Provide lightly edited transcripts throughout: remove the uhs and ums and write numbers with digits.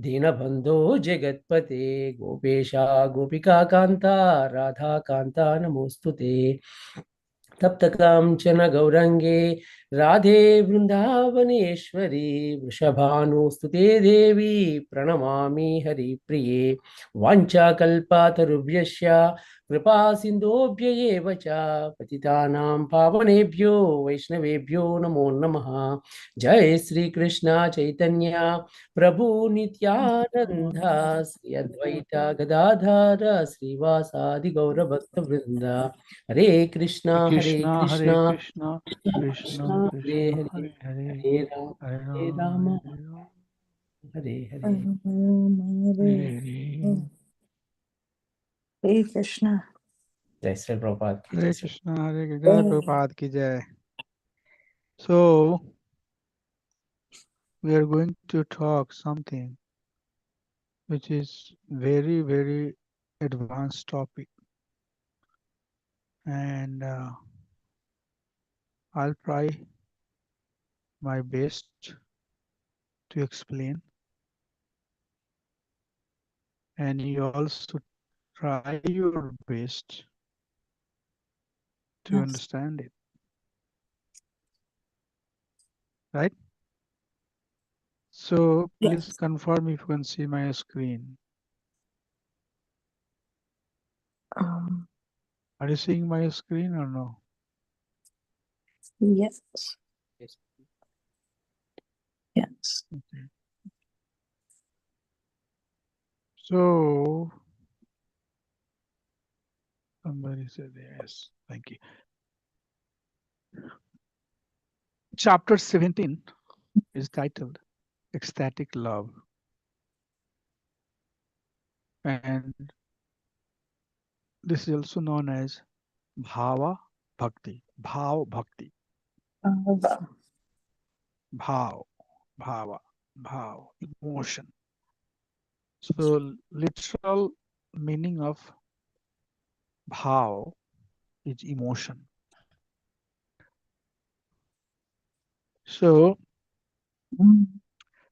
दीनबन्धो जगत्पते गोपेशा गोपिका कान्ता राधा कान्ता नमोऽस्तुते तप्तकाञ्चन गौरङ्गे राधे वृन्दावनेश्वरी वृषभानुस्तुते देवी प्रणमामि हरिप्रिये वाञ्छाकल्पतरुभ्यश्च कृपा सिन्धुभ्य एव च पतितानां पावनेभ्यो वैष्णवेभ्यो नमो नमः। जय श्री कृष्ण चैतन्य प्रभु नित्यानंद श्री अद्वैत गदाधर श्रीवासादि गौरभक्तवृंद। हरे Krishna Krishna, Hare Krishna, Krishna Krishna हरे Krishna, हरे Hare Hare, हरे राम Hare हरे Rama, Ram Hare Rama, Hare Hare. Hare Hare. Hare Krishna. जय श्री प्रभुपाद की Hare जय। Krishna, Hare Krishna, Prabhupada ki jai. So, we are going to talk something which is very, very advanced topic. And I'll try my best to explain. And you also try your best to Yes. understand it. Right? So please Yes. confirm if you can see my screen. Are you seeing my screen or no? Yes. Yes. Yes. Okay. So somebody said yes. Thank you. Chapter 17 is titled Ecstatic Love. And this is also known as Bhava Bhakti. Bhav Bhakti. Bhava. Bhav. Bhava. Bhav. Emotion. So literal meaning of bhav is emotion. So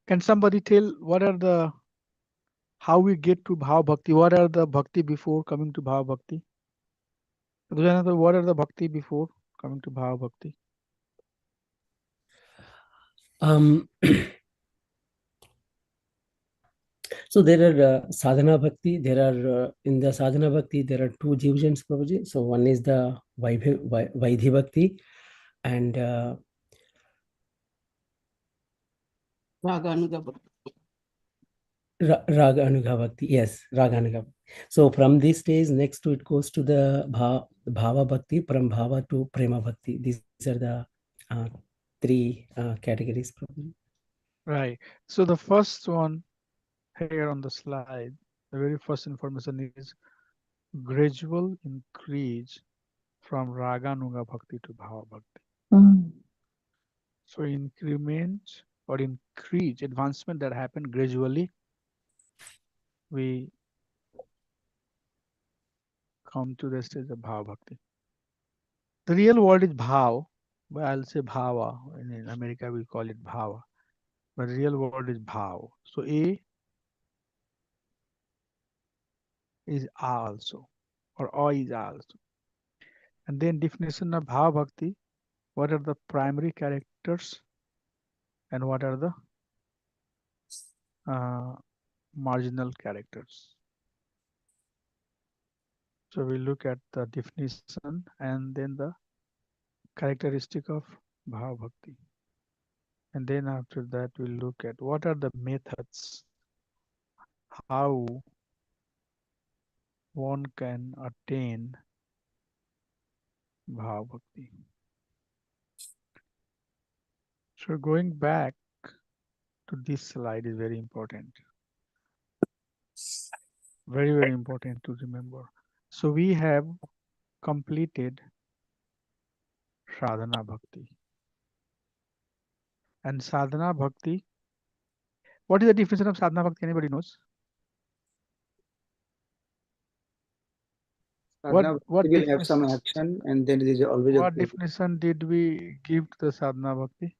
can somebody tell what are the how we get to bhav bhakti? What are the bhakti before coming to bhav bhakti? What are the bhakti before coming to bhav bhakti? So there are sadhana bhakti. There are in the sadhana bhakti there are two divisions, Prabhuji. So one is the Vaidhi bhakti and Raganuga Bhakti. Raga Anuga bhakti. Yes, Raga Anuga. So from this stage, next to it goes to the Bhava bhakti, from Bhava to Prema bhakti. These are the three categories, Prabhuji. Right. So the first one here on the slide, the very first information is gradual increase from Raganuga Bhakti to Bhava Bhakti. So increment or increase, advancement that happened gradually, we come to the stage of Bhava Bhakti. The real word is Bhav, but I'll say Bhava. In America, we call it Bhava. But the real word is Bhav. So A is A also, or A is A also. And then definition of Bhava Bhakti, what are the primary characters and what are the marginal characters. So we look at the definition and then the characteristic of Bhava Bhakti. And then after that, we'll look at what are the methods, how one can attain Bhava Bhakti. So going back to this slide is very important. Very, very important to remember. So we have completed Sadhana Bhakti. And Sadhana Bhakti, what is the definition of Sadhana Bhakti? Anybody knows? What We will have some action, and then there is always what definition did we give to the sadhana bhakti?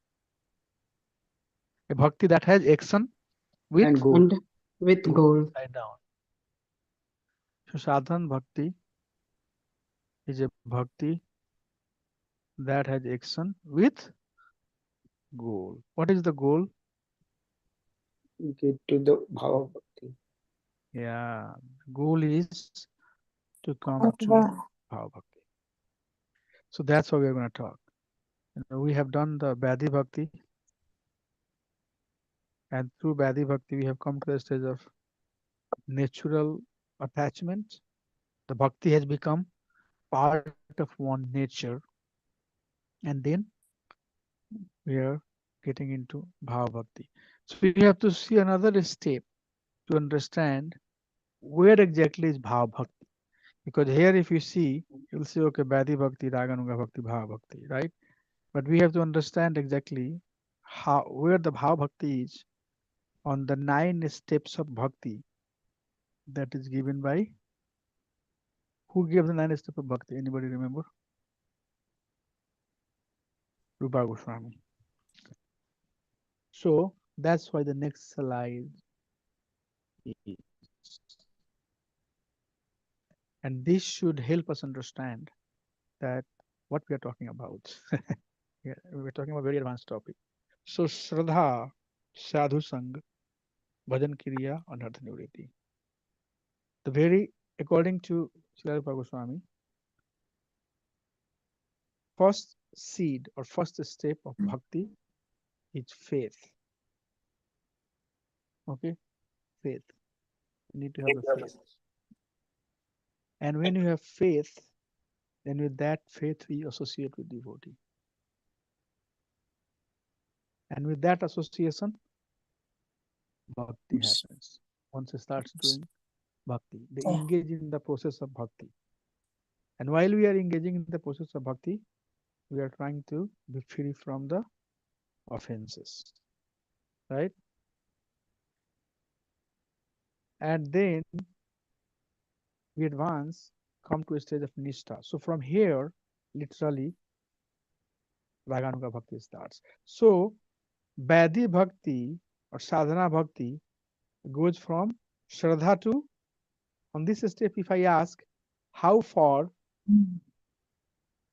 A bhakti that has action with And go. And with goal. Write down. So sadhan bhakti is a bhakti that has action with goal. What is the goal? Get to the Bhava Bhakti. Yeah, goal is to come to Bhava Bhakti. So that's what we're going to talk. We have done the Badhi Bhakti, and through Badhi Bhakti, we have come to the stage of natural attachment. The Bhakti has become part of one nature, and then we are getting into Bhava Bhakti. So we have to see another step to understand where exactly is Bhava Bhakti. Because here, if you see, you'll see, okay, Badhi Bhakti, Raganuga Bhakti, Bhava Bhakti, right? But we have to understand exactly how where the Bhava Bhakti is on the 9 steps of Bhakti that is given by who gave the 9 steps of Bhakti? Anybody remember? Rupa Goswami. So that's why the next slide is. And this should help us understand that what we are talking about. Yeah, we're talking about very advanced topic. So Shraddha, Sadhu Sang, Bhajan Kriya, Anartha Nivriti. The very, according to Srila Rupa Goswami, first seed or first step of bhakti is faith. Okay, faith. You need to have the faith. And when you have faith, then with that faith we associate with devotee. And with that association, bhakti happens. Once it starts doing bhakti, they engage in the process of bhakti. And while we are engaging in the process of bhakti, we are trying to be free from the offenses, right? And then we advance, come to a stage of nishtha. So from here, literally, Raganuga Bhakti starts. So Badhi Bhakti or Sadhana Bhakti goes from Shraddha to, on this step, if I ask how far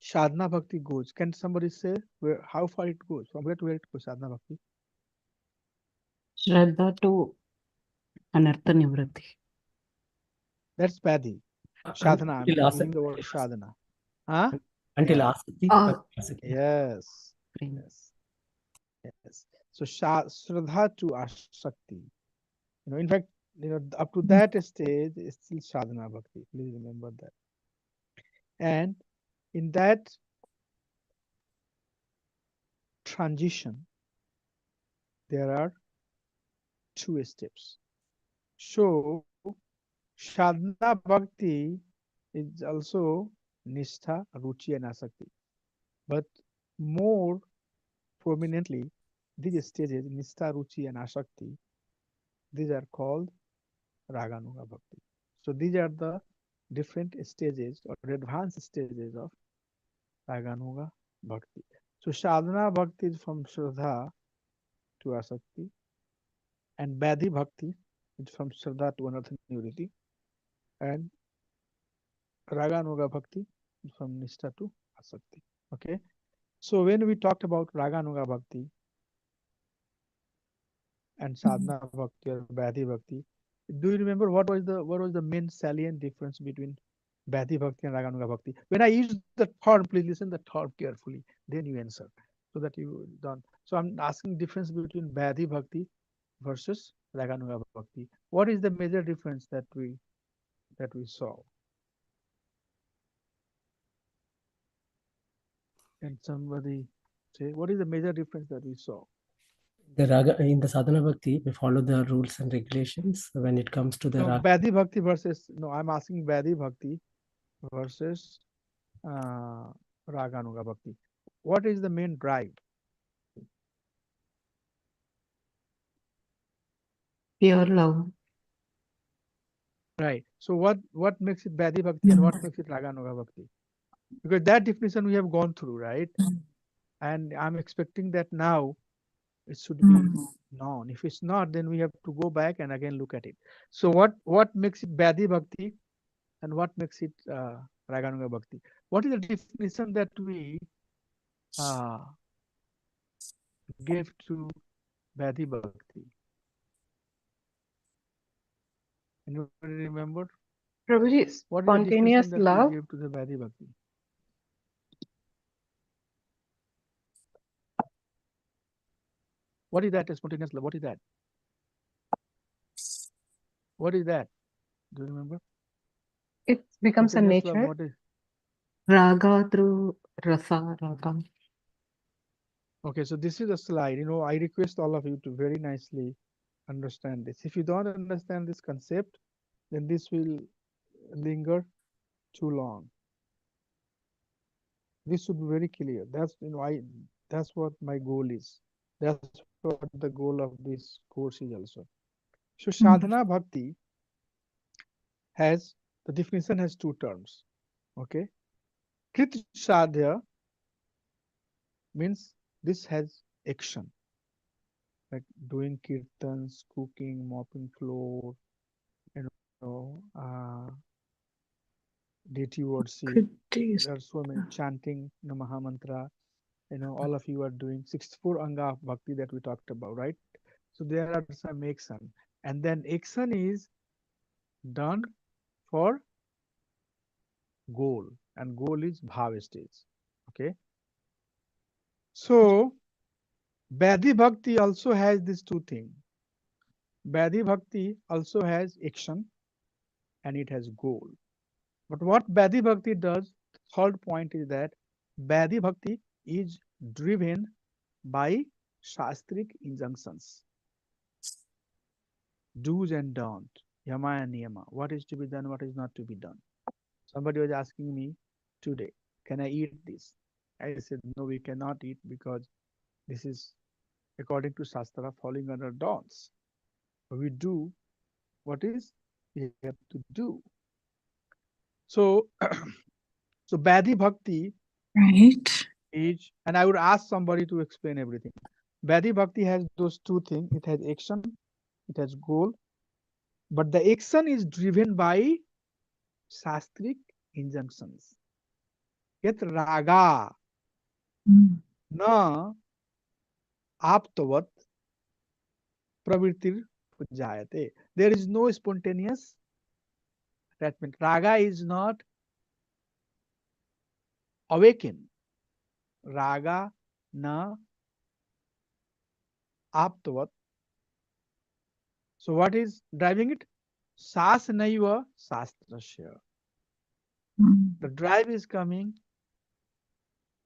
Sadhana Bhakti goes, can somebody say how far it goes? From where to where it goes, Sadhana Bhakti? Shraddha to Anartha Nivritti. That's Badhi. Sadhana, I'm Until using the word sadhana. Huh? Until Yeah. Asakti. Oh. Yes. Prema. Yes. Yes. So Shraddha to Ashakti. In fact, up to that stage is still sadhana bhakti. Please remember that. And in that transition, there are 2 steps. So sadhana bhakti is also nishtha, ruchi, and asakti. But more prominently, these stages, nishtha, ruchi, and asakti, these are called raganuga bhakti. So these are the different stages or advanced stages of raganuga bhakti. So sadhana bhakti is from Shraddha to asakti, and Badhi bhakti is from Shraddha to Anartha Nivriti, and raganuga bhakti is from Nishtha to asakti. Okay. So when we talked about raganuga bhakti and sadhana bhakti or Badhi bhakti, do you remember what was the main salient difference between Badhi bhakti and raganuga bhakti? When I use the term, please listen the term carefully, then you answer so that you don't. So I'm asking difference between Badhi bhakti versus raganuga bhakti. What is the major difference that we saw? Can somebody say what is the major difference that we saw? The raga in the sadhana bhakti, we follow the rules and regulations. When it comes to the No, raga, Badhi bhakti versus, no, I'm asking Badhi bhakti versus raganuga bhakti. What is the main drive? Pure love. Right. So what makes it Badhi bhakti and what makes it raganuga bhakti? Because that definition we have gone through, right? And I'm expecting that now it should be known. If it's not, then we have to go back and again look at it. So what makes it Bhadi Bhakti and what makes it Raganuga Bhakti? What is the definition that we uh, gave to Bhadi Bhakti? Anybody remember? Prabhuji, What is the definition spontaneous that we love. gave to the Bhadi Bhakti? What is that? Spontaneous love. What is that? What is that? Do you remember? It becomes a Spontaneous love. nature. What is? Raga through rasa raga. Okay, so this is a slide. I request all of you to very nicely understand this. If you don't understand this concept, then this will linger too long. This should be very clear. That's what my goal is. That's what the goal of this course is also. So sadhana bhakti has, the definition has two terms. Okay. Krit sadhya means this has action, like doing kirtans, cooking, mopping floor, you know, deity worship. There are so many chanting the Maha Mantra. All of you are doing 64 anga of bhakti that we talked about, right? So there are some action, and then action is done for goal, and goal is bhava stage. Okay. So Bhadi Bhakti also has these two things. Bhadi Bhakti also has action and it has goal. But what Bhadi Bhakti does, third point is that Bhadi Bhakti is driven by Shastric injunctions, do's and don'ts, yama and niyama, what is to be done, what is not to be done. Somebody was asking me today, can I eat this? I said, no, we cannot eat because this is according to Shastra falling under don'ts. We do what is we have to do. So, so Bhadi Bhakti is, and I would ask somebody to explain everything. Bhadi Bhakti has those two things. It has action, it has goal, but the action is driven by Shastric injunctions. Yet raga na aptavat pravritir pujayate. There is no spontaneous attachment. Raga is not awakened. Raga na aptavat. So what is driving it? Sas naiva sastrasya. The drive is coming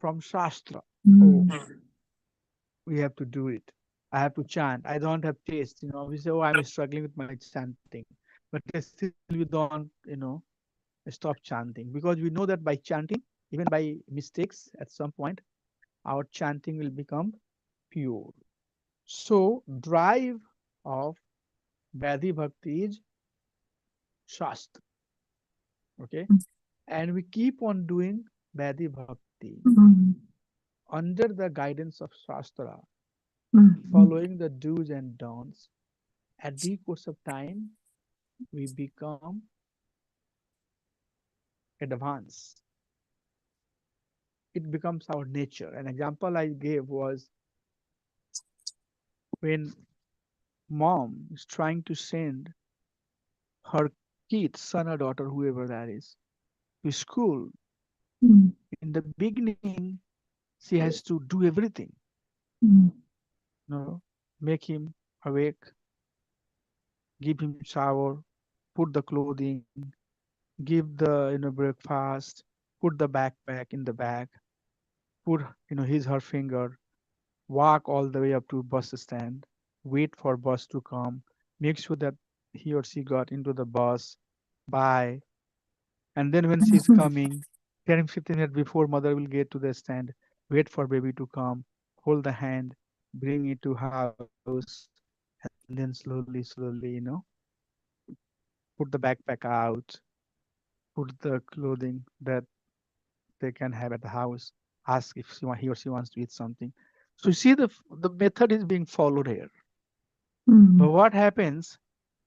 from Shastra. Oh, we have to do it. I have to chant. I don't have taste. We say, oh, I'm struggling with my chanting. But still we don't, stop chanting because we know that by chanting, even by mistakes, at some point, our chanting will become pure. So, drive of Bhadi Bhakti is Shastra. Okay. And we keep on doing Bhadi Bhakti under the guidance of Shastra, following the do's and don'ts. At the course of time, we become advanced. It becomes our nature. An example I gave was when mom is trying to send her kid, son or daughter, whoever that is, to school. In the beginning, she has to do everything. Make him awake, give him shower, put the clothing, give the breakfast, put the backpack in the bag, put his her finger, walk all the way up to bus stand, wait for bus to come, make sure that he or she got into the bus, bye. And then when she's coming, 10, 15 minutes before mother will get to the stand, wait for baby to come, hold the hand, bring it to house, and then slowly, put the backpack out, put the clothing that they can have at the house, ask if he or she wants to eat something. So you see the method is being followed here. But what happens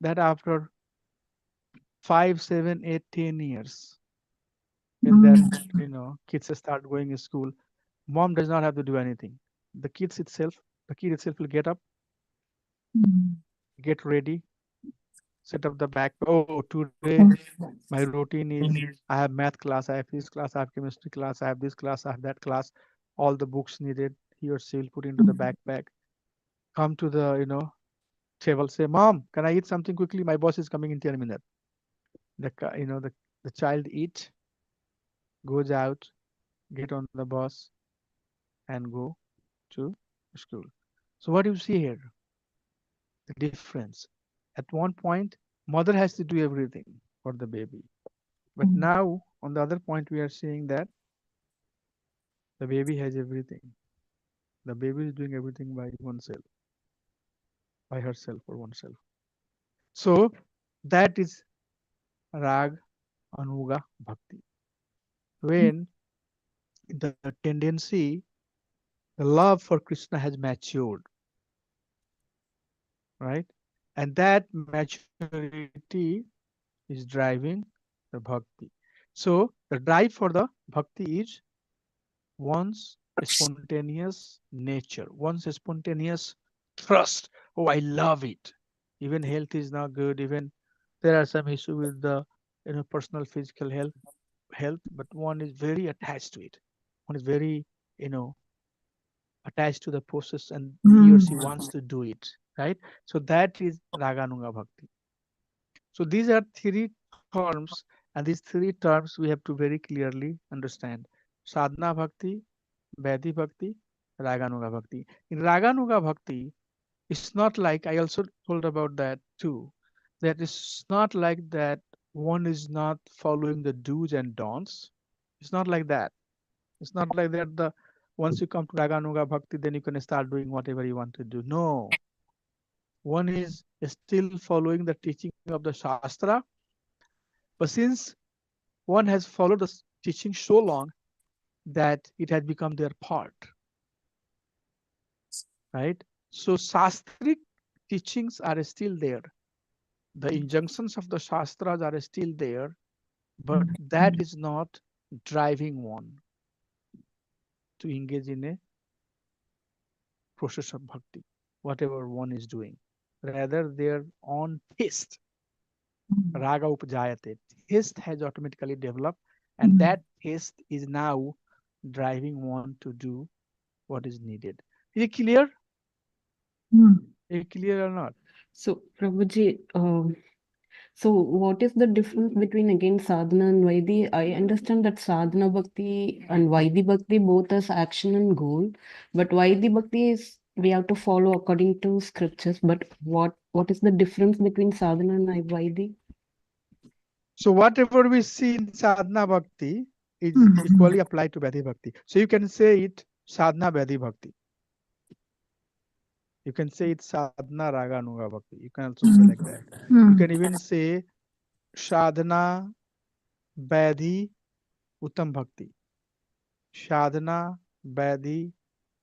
that after 5, 7, 8, 10 years, when that kids start going to school, mom does not have to do anything. The kid itself will get up, get ready, set up the back. Oh, today my routine is I have math class, I have physics class, I have chemistry class, I have this class, I have that class. All the books needed, he or she will put into the backpack. Come to the table, say, "Mom, can I eat something quickly? My boss is coming in 10 minutes." The child eat, goes out, get on the bus, and go to school. So what do you see here? The difference. At one point, mother has to do everything for the baby. But now, on the other point, we are seeing that the baby has everything. The baby is doing everything by oneself, by herself or oneself. So that is rag, anuga, bhakti. When the tendency, the love for Krishna has matured, right? And that maturity is driving the bhakti. So the drive for the bhakti is one's spontaneous nature, one's spontaneous thrust. Oh, I love it. Even health is not good. Even there are some issue with the personal physical health, but one is very attached to it. One is very you know attached to the process, and he or she wants to do it, right? So that is Raganunga Bhakti. So these are three terms, and these three terms we have to very clearly understand. Sadhana Bhakti, Vaidhi Bhakti, Raganuga Bhakti. In Raganuga Bhakti, it's not like, I also told about that too, that it's not like that one is not following the do's and don'ts. It's not like that. It's not like that once you come to Raganuga Bhakti, then you can start doing whatever you want to do. No. One is still following the teaching of the Shastra, but since one has followed the teaching so long that it has become their part, right? So Shastric teachings are still there. The injunctions of the Shastras are still there, but that is not driving one to engage in a process of bhakti, whatever one is doing. Rather, their own taste, raga upajayate, taste has automatically developed, and that taste is now driving one to do what is needed. Is it clear? Is it clear or not? So, Prabhuji, so what is the difference between again sadhana and Vaidhi? I understand that sadhana bhakti and Vaidhi bhakti both as action and goal, but Vaidhi bhakti is we have to follow according to scriptures. But what is the difference between sadhana and Vaidhi? So whatever we see in sadhana bhakti is equally applied to Vaidhi bhakti. So you can say it sadhana Vaidhi bhakti. You can say it sadhana raga anuga bhakti. You can also say like that. You can even say sadhana Vaidhi uttam bhakti. Sadhana Vaidhi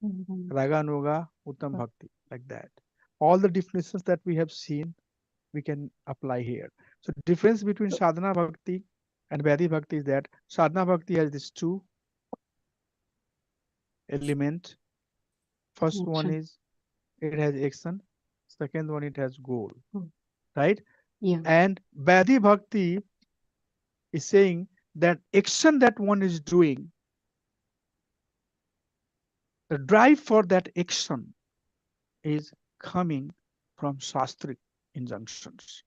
raga anuga uttam bhakti, like that. All the definitions that we have seen, we can apply here. So difference between sadhana bhakti and Vaidhi bhakti is that sadhana bhakti has these two element. First one is it has action. Second one, it has goal, right? Yeah. And Vaidhi bhakti is saying that action that one is doing, the drive for that action is coming from shastric injunctions,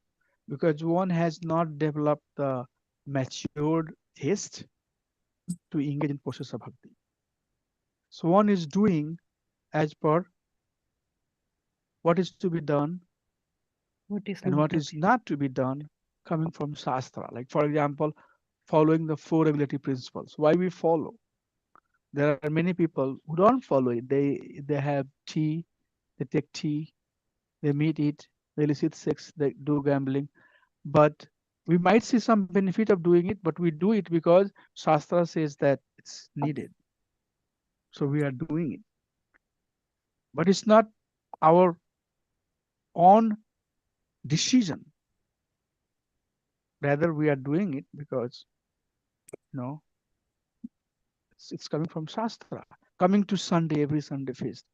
because one has not developed the matured taste to engage in process of bhakti. So one is doing as per what is to be done and what is not to be done, coming from Shastra. Like, for example, following the four regulatory principles. Why we follow? There are many people who don't follow it. They have tea, they take tea, they meet it, they illicit sex, they do gambling. But we might see some benefit of doing it, but we do it because Shastra says that it's needed. So we are doing it. But it's not our own decision. Rather, we are doing it because, it's coming from Shastra. Coming to Sunday, every Sunday feast.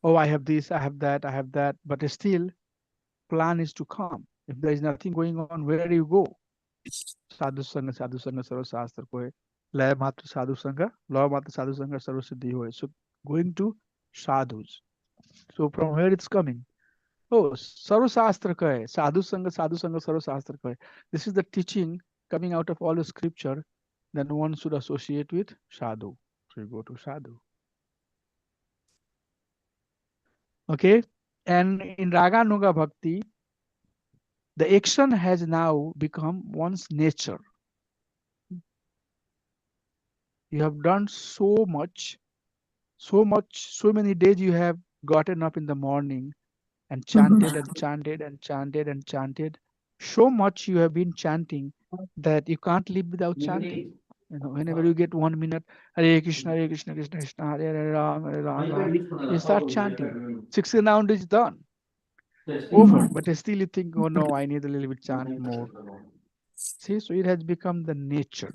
Oh, I have this, I have that, I have that. But still, plan is to come. If there is nothing going on, where do you go? Sadhu Sangha, Sarva Shastra Kohe. Laya Matra Sadhu Sangha, Law Matra Sadhu Sangha, Sarva Siddhi Hoye. So going to sadhus. So from where it's coming? Oh, Sarva Shastra Kohe. Sadhu Sangha, Sarva Shastra Kohe. This is the teaching coming out of all the scripture. Then one should associate with sadhu. So you go to sadhu. Okay. And in Raga Nuga Bhakti, the action has now become one's nature. You have done so many days you have gotten up in the morning and chanted and chanted and chanted and chanted. So much you have been chanting that you can't live without chanting. Whenever you get 1 minute, Hare Krishna, Krishna Krishna, Hare Hare Ram, Hare Ram, Ram, you start chanting. 60 round is done, over. But still you think, oh no, I need a little bit chant more. See, so it has become the nature.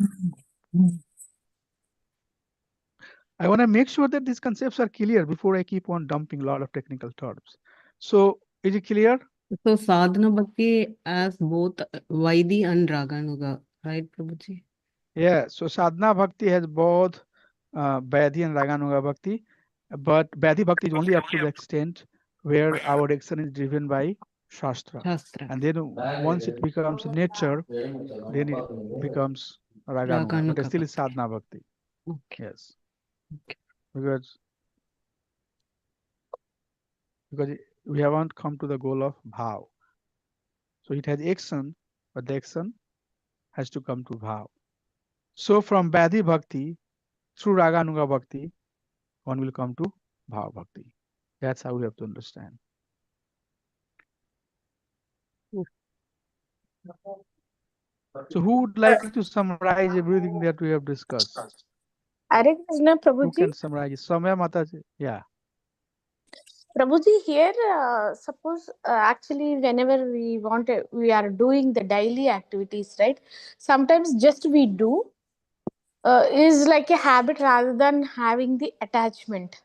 I want to make sure that these concepts are clear before I keep on dumping a lot of technical terms. So is it clear? So sadhana bhakti as both Vaidi and Raganuga, right, Prabhuji? Yeah, so sadhana bhakti has both Vaidhi and Raganuga bhakti, but Vaidhi bhakti is only up to the extent where our action is driven by Shastra. Shastra. And then once it becomes nature, then it becomes Raganuga, but still it's sadhana bhakti. Okay. Yes. Okay. Because we haven't come to the goal of bhav. So it has action, but the action has to come to bhav. So from Vaidhi bhakti through Raganuga bhakti, one will come to bhav bhakti. That's how we have to understand. So who would like to summarize everything that we have discussed? Hare Krishna, Who Prabhuji. can summarize it? Samya Mataji. Yeah. Prabhuji, here, suppose actually whenever we are doing the daily activities, right? Sometimes just we do is like a habit rather than having the attachment.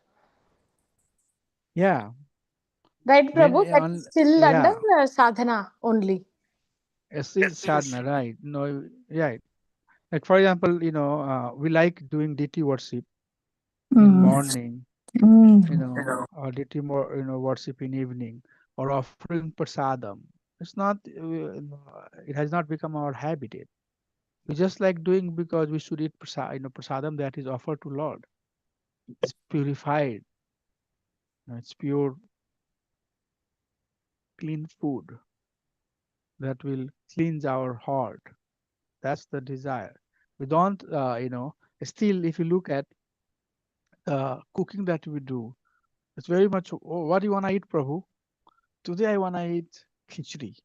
Yeah. Right, Prabhu? That's still under sadhana only. Still sadhana, right? No, right. Like for example, we like doing deity worship in morning, or deity worship in evening, or offering prasadam. It's not, it has not become our habitat. We just like doing because we should eat prasadam that is offered to Lord. It's purified. It's pure, clean food that will cleanse our heart. That's the desire. We don't, still, if you look at cooking that we do, it's very much, oh, what do you want to eat, Prabhu? Today I want to eat khichdi.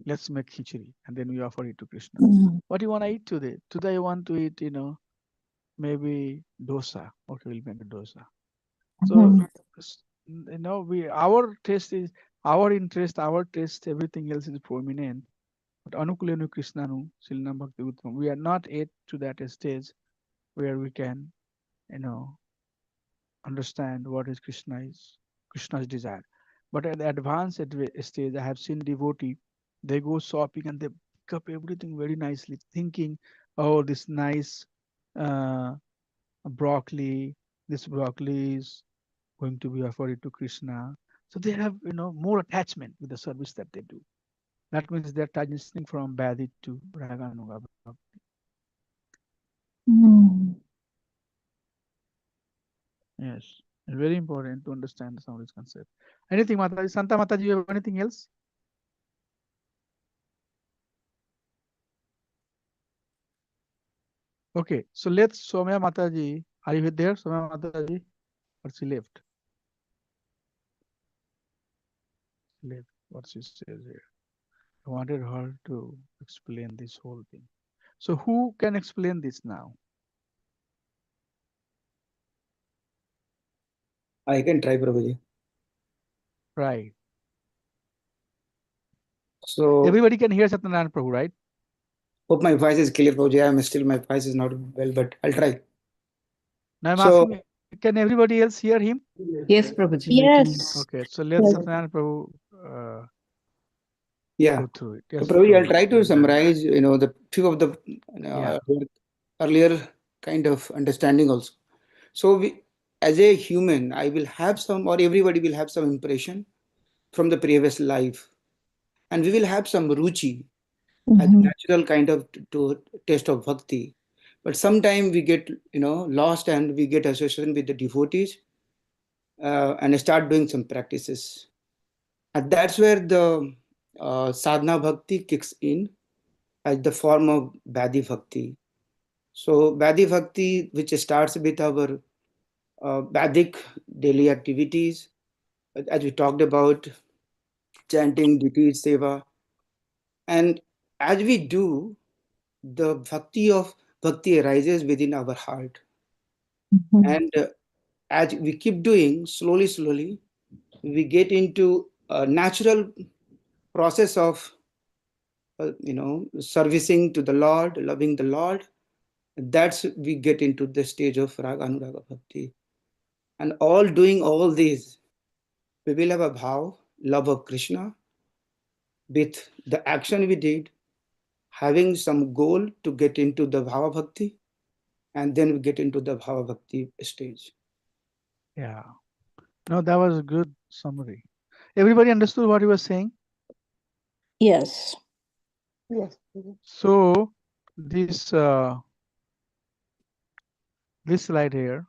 Let's make khichdi. And then we offer it to Krishna. What do you want to eat today? Today I want to eat, maybe dosa. Okay, we'll make a dosa. So, our taste is, our interest, our taste, everything else is prominent. But Anukulenu Krishnanu, Silna Bhakti Uttam, we are not yet to that stage where we can, understand what is Krishna's desire. But at the advanced stage, I have seen devotee, they go shopping and they pick up everything very nicely, thinking, oh, this nice broccoli, this broccoli is going to be offered to Krishna. So they have, more attachment with the service that they do. That means they're transitioning from Bhadi to Raganuga. Yes, very important to understand some of these concepts. Anything, Mataji? Santa Mataji, you have anything else? Okay, so let's Somya Mataji. Are you there, Somya Mataji? Or she left? Left. What she says here. I wanted her to explain this whole thing. So who can explain this now? I can try, Prabhuji. Right. So Everybody can hear Satyanarayana Prabhu, right? hope my voice is clear, Prabhuji. I'm still, my voice is not well, but I'll try. Now I'm So asking, can everybody else hear him? Yes, Prabhuji. Yes. Okay, so let Yes. Satyanarayana Prabhu yeah. go through it. So Yes, Prabhuji, I'll Prabhu. try to Please go ahead. summarize, the few of the Yeah. earlier kind of understanding also. So we, as a human, I will have some, or everybody will have some impression from the previous life, and we will have some ruchi as a natural kind of to taste of bhakti. But sometimes we get, lost and we get association with the devotees and start doing some practices. And that's where the sadhana bhakti kicks in as the form of Bhadi Bhakti. So Bhadi Bhakti, which starts with our Vedic daily activities, as we talked about, chanting, dhiti, seva, and as we do, the bhakti arises within our heart, and as we keep doing, slowly, we get into a natural process of servicing to the Lord, loving the Lord. That's we get into the stage of raga anuraga bhakti, and all doing all these, we will have a bhav, love of Krishna, with the action we did, having some goal to get into the bhava bhakti, and then we get into the bhava bhakti stage. Yeah. No, that was a good summary. Everybody understood what he was saying? Yes. Yes. So this this slide here,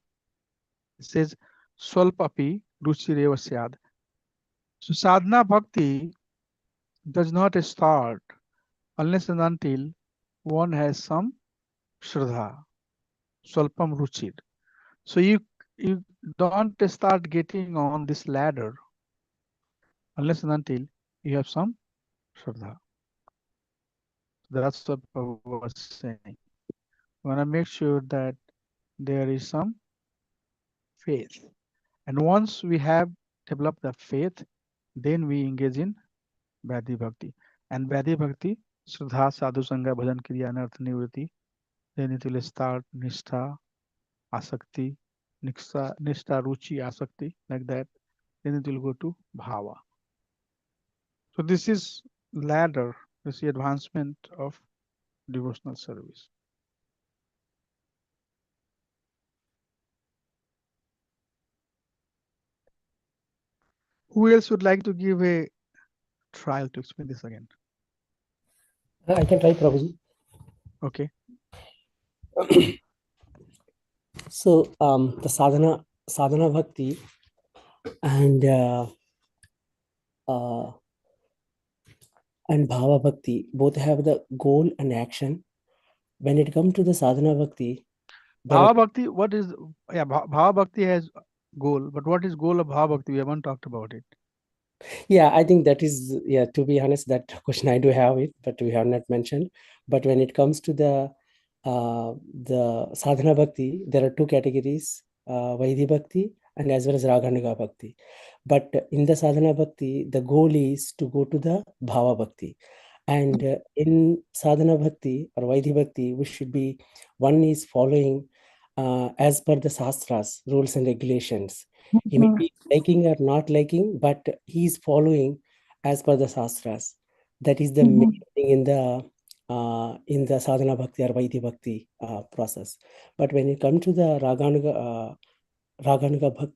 it says Swalpapi Ruchireva Syad. So sadhana bhakti does not start unless and until one has some shraddha, swalpam ruchir. So you don't start getting on this ladder unless and until you have some shraddha. That's what Prabhu was saying. We want to make sure that there is some faith. And once we have developed the faith, then we engage in Vaidhi Bhakti. And Vaidhi Bhakti, Shraddha, Sadhu Sangha, Bhajan Kriya, Anartha Nivritti, then it will start Nishtha, Asakti, Nishtha, Ruchi, Asakti, like that. Then it will go to Bhava. So this is ladder, this is the advancement of devotional service. Who else would like to give a trial to explain this again? I can try, Prabhuji. Okay. So the sadhana bhakti and bhava bhakti both have the goal and action. When it comes to the sadhana bhakti, Bhava Bhakti, what is, yeah, Bhava Bhakti has goal, but what is goal of Bhava Bhakti? We haven't talked about it. yeah, I think that is, yeah, to be honest, that question I do have it, but we have not mentioned. But when it comes to the sadhana bhakti, there are two categories, Vaidhi bhakti and as well as Raganuga bhakti. But in the sadhana bhakti, the goal is to go to the bhava bhakti. And in sadhana bhakti or Vaidhi bhakti, we should be, one is following as per the shastras, rules and regulations. He may be liking or not liking, but he is following as per the shastras. That is the main thing in the sadhana bhakti or Vaidhi bhakti process. But when it comes to the Raganuga bhakti,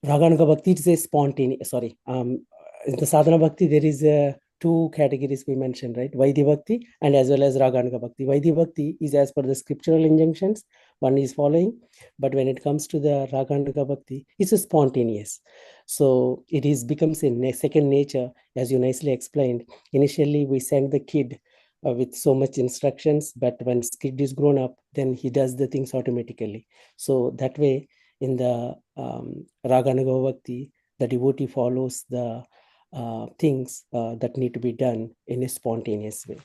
Raganuga Bhakti is a spontaneous, sorry. In the Sadhana Bhakti, there is two categories we mentioned, right? Vaidhi Bhakti and as well as Raganuga Bhakti. Vaidhi Bhakti is as per the scriptural injunctions, one is following. But when it comes to the Raganuga Bhakti, it's a spontaneous. So it is becomes a second nature, as you nicely explained. Initially, we send the kid with so much instructions, but when kid is grown up, then he does the things automatically. So that way, in the Raganuga Bhakti, the devotee follows the things that need to be done in a spontaneous way.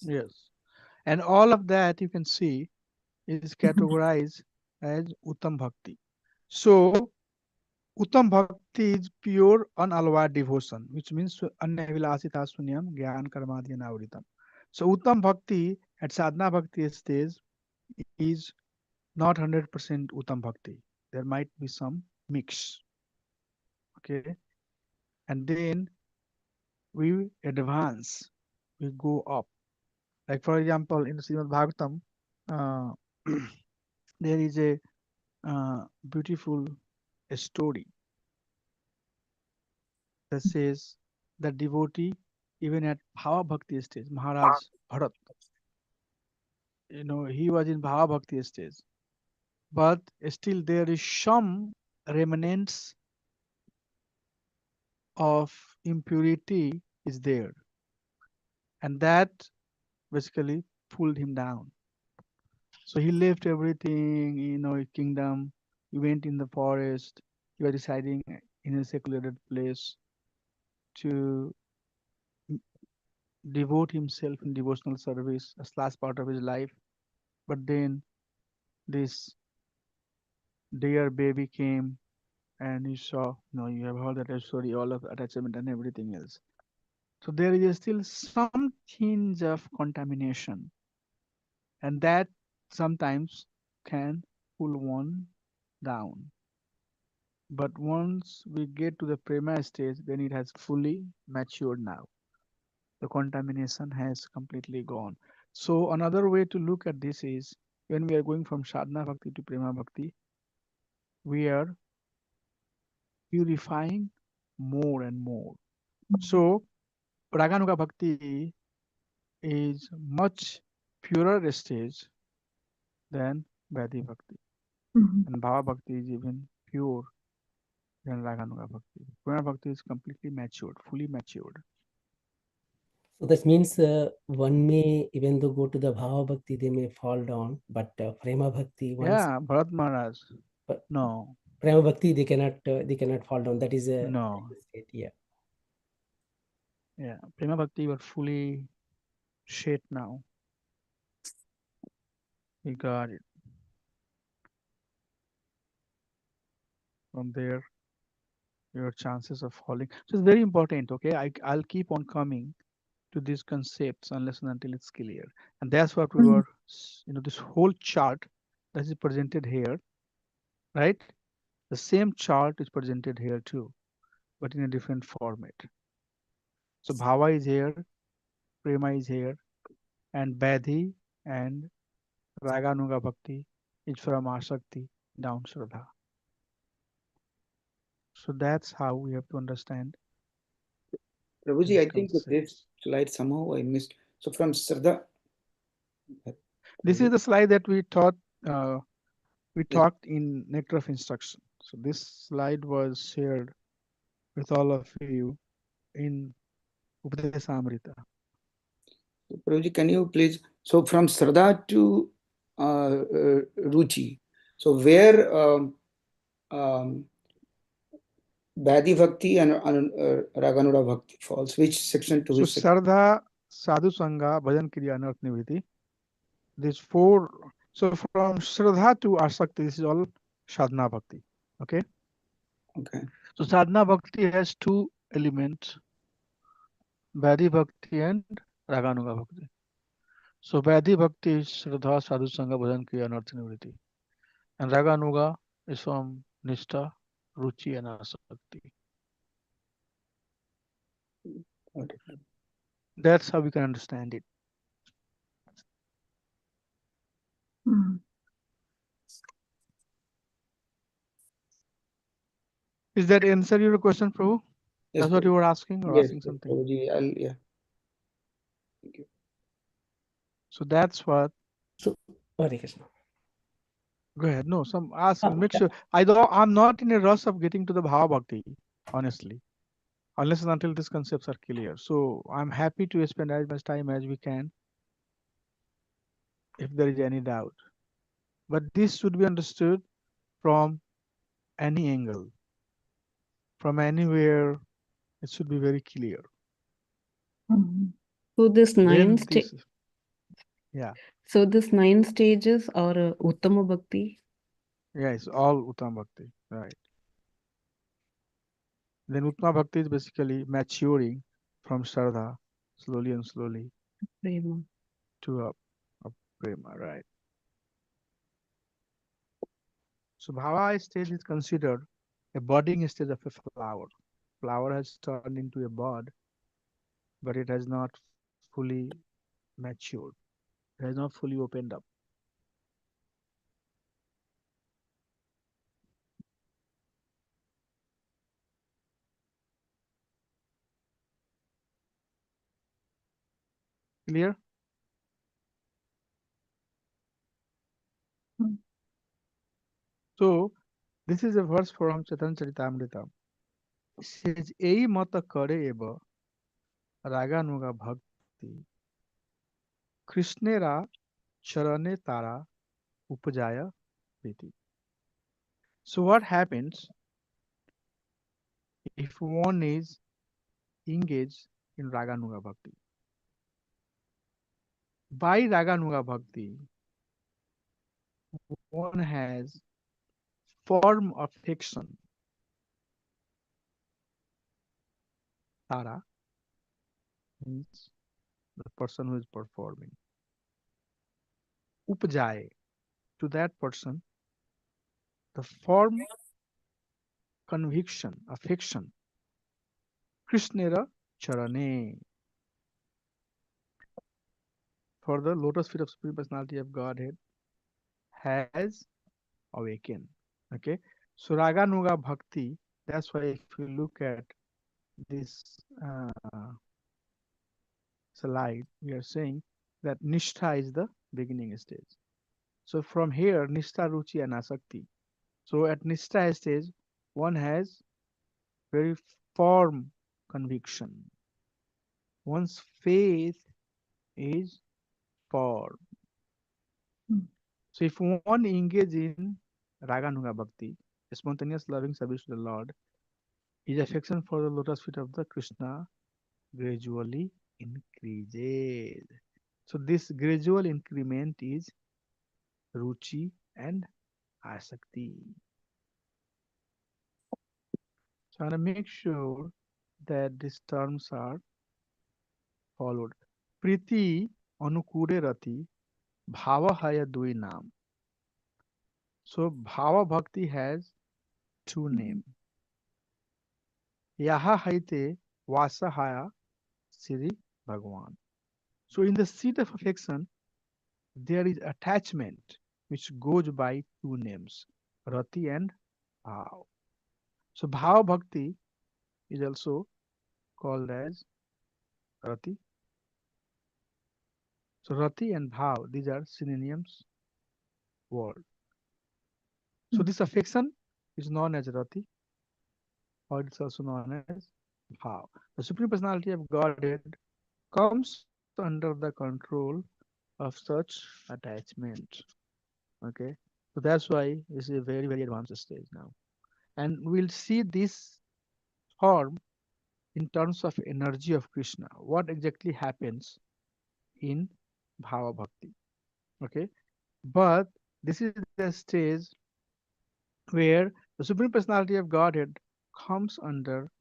Yes. And all of that you can see is categorized as Uttam Bhakti. So Uttam Bhakti is pure, unalloyed devotion, which means Anyavilasita Sunyam Gyan Karmadhyana Avritam. So Uttam Bhakti at Sadhana Bhakti stage is not 100% Uttam Bhakti. There might be some mix. Okay. And then we advance, we go up. Like for example, in Srimad Bhagavatam, uh, there is a beautiful story that says that devotee, even at Bhava Bhakti stage, Maharaj Bharat, he was in Bhava Bhakti stage, but still there is some remnants of impurity is there, and that basically pulled him down. So he left everything, kingdom. He went in the forest. He was residing in a secluded place to devote himself in devotional service as last part of his life. But then this dear baby came and he saw, you have heard that story, all of attachment and everything else. So there is still some tinge of contamination, and that sometimes can pull one down. But once we get to the prema stage, then it has fully matured now. The contamination has completely gone. So another way to look at this is when we are going from sadhana bhakti to prema bhakti, we are purifying more and more. So raganuga bhakti is much purer stage than Vaidhi bhakti. And Bhava bhakti is even pure than raganuga bhakti. Prema bhakti is completely matured, fully matured. So this means one may, even though go to the Bhava Bhakti, they may fall down, but Prema Bhakti, once Yeah, Bharat Maharaj. but No, Prema Bhakti, they cannot fall down. That is a no. state, yeah. Yeah, Prema Bhakti, you are fully shaped now. You got it. From there, your chances of falling. So it's very important, okay? I'll keep on coming to these concepts unless and until it's clear. And that's what we were, this whole chart that is presented here, right? The same chart is presented here too, but in a different format. So Bhava is here, Prema is here, and Badhi and Raganuga Bhakti is from Asakti down Shraddha. So that's how we have to understand Prabhuji, these I think that this concepts. slide somehow I missed. So from Sraddha, This is the slide that we taught. We yes, talked in Nectar of Instruction. So this slide was shared with all of you in Upadesamrita. so Prabhuji, can you please, so from Sraddha to Ruchi, so where Bhadi Bhakti and Raganuga Bhakti falls, which section to So which section? Sardha, Sadhu Sangha, Bhajan Kriya, Anarth Niviti. These four. So from Shraddha to Asakti, this is all Sadhana Bhakti. Okay. Okay. So Sadhana Bhakti has two elements, Bhadi Bhakti and Raganuga Bhakti. So Bhadi Bhakti is Shraddha, Sadhu Sangha, Bhajan Kriya, Anarth Niviti. And Raganuga is from Nishtha, Ruchi, and Asakti. Okay. That's how we can understand it. Is that answer your question, Prabhu? Yes, That's what you were asking or yes, asking something? Prabhuji, yeah. Thank you. So that's what. So, Hare Krishna. Go ahead. No, make sure. I'm not in a rush of getting to the Bhava Bhakti, honestly, unless and until these concepts are clear. So I'm happy to spend as much time as we can if there is any doubt. But this should be understood from any angle, from anywhere. It should be very clear. So this Yeah. So this 9 stages are Uttama Bhakti. Yeah, it's all Uttam Bhakti, right? Then Uttama Bhakti is basically maturing from Shraddha slowly and slowly Prema. to a Prema, right? So Bhava stage is considered a budding stage of a flower. Flower has turned into a bud, but it has not fully matured. It has not fully opened up. Clear? Hmm. So this is a verse from Chaitanya Charitamrita. It says, "Ei mata kare eva raganuga bhakti Krishnera charane tara upajaya priti." So what happens if one is engaged in Raganuga Bhakti? By Raganuga Bhakti, one has form affection. Tara means the person who is performing. Upajay, to that person, the form conviction, affection. Krishnera charane, for the lotus feet of Supreme Personality of Godhead has awakened. Okay, so Raganuga Bhakti, that's why if you look at this slide, we are saying that Nishtha is the beginning stage. So from here, Nishtha, Ruchi, and Asakti. So at Nishtha stage, one has very firm conviction. One's faith is firm. Hmm. So if one engages in Raganuga Bhakti, spontaneous loving service to the Lord, his affection for the lotus feet of the Krishna gradually increases. So this gradual increment is Ruchi and Asakti. So I want to make sure that these terms are followed. Priti Anukure Rati Bhava Haya Dui Nam. So Bhava Bhakti has two names. Yaha Haite Vasa Haya Sri Bhagwan. So in the seat of affection, there is attachment which goes by two names, Rati and Bhav. So Bhava Bhakti is also called as Rati. So Rati and Bhav, these are synonyms word. So this affection is known as Rati, or it's also known as Bhav. The Supreme Personality of Godhead comes under the control of such attachment. Okay, so that's why this is a very, very advanced stage now. And we'll see this form in terms of energy of Krishna. What exactly happens in Bhava Bhakti? Okay, but this is the stage where the Supreme Personality of Godhead comes under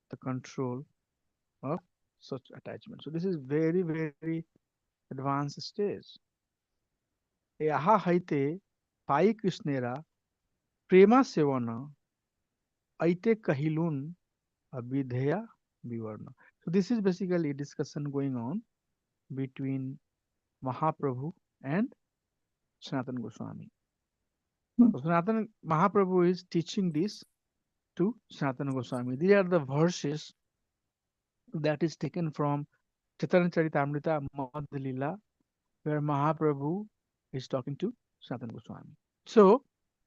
the control of such attachment. So this is very, very advanced stage. Yaha haite pai Krishnera prema sevana aite kahilun abhidheya vivarna. So this is basically a discussion going on between Mahaprabhu and Sanatana Goswami. Hmm. So Sanatana Mahaprabhu is teaching this to Sanatana Goswami. These are the verses that is taken from Chaitanya Charitamrita Madhya Lila, where Mahaprabhu is talking to Sanatana Goswami. So,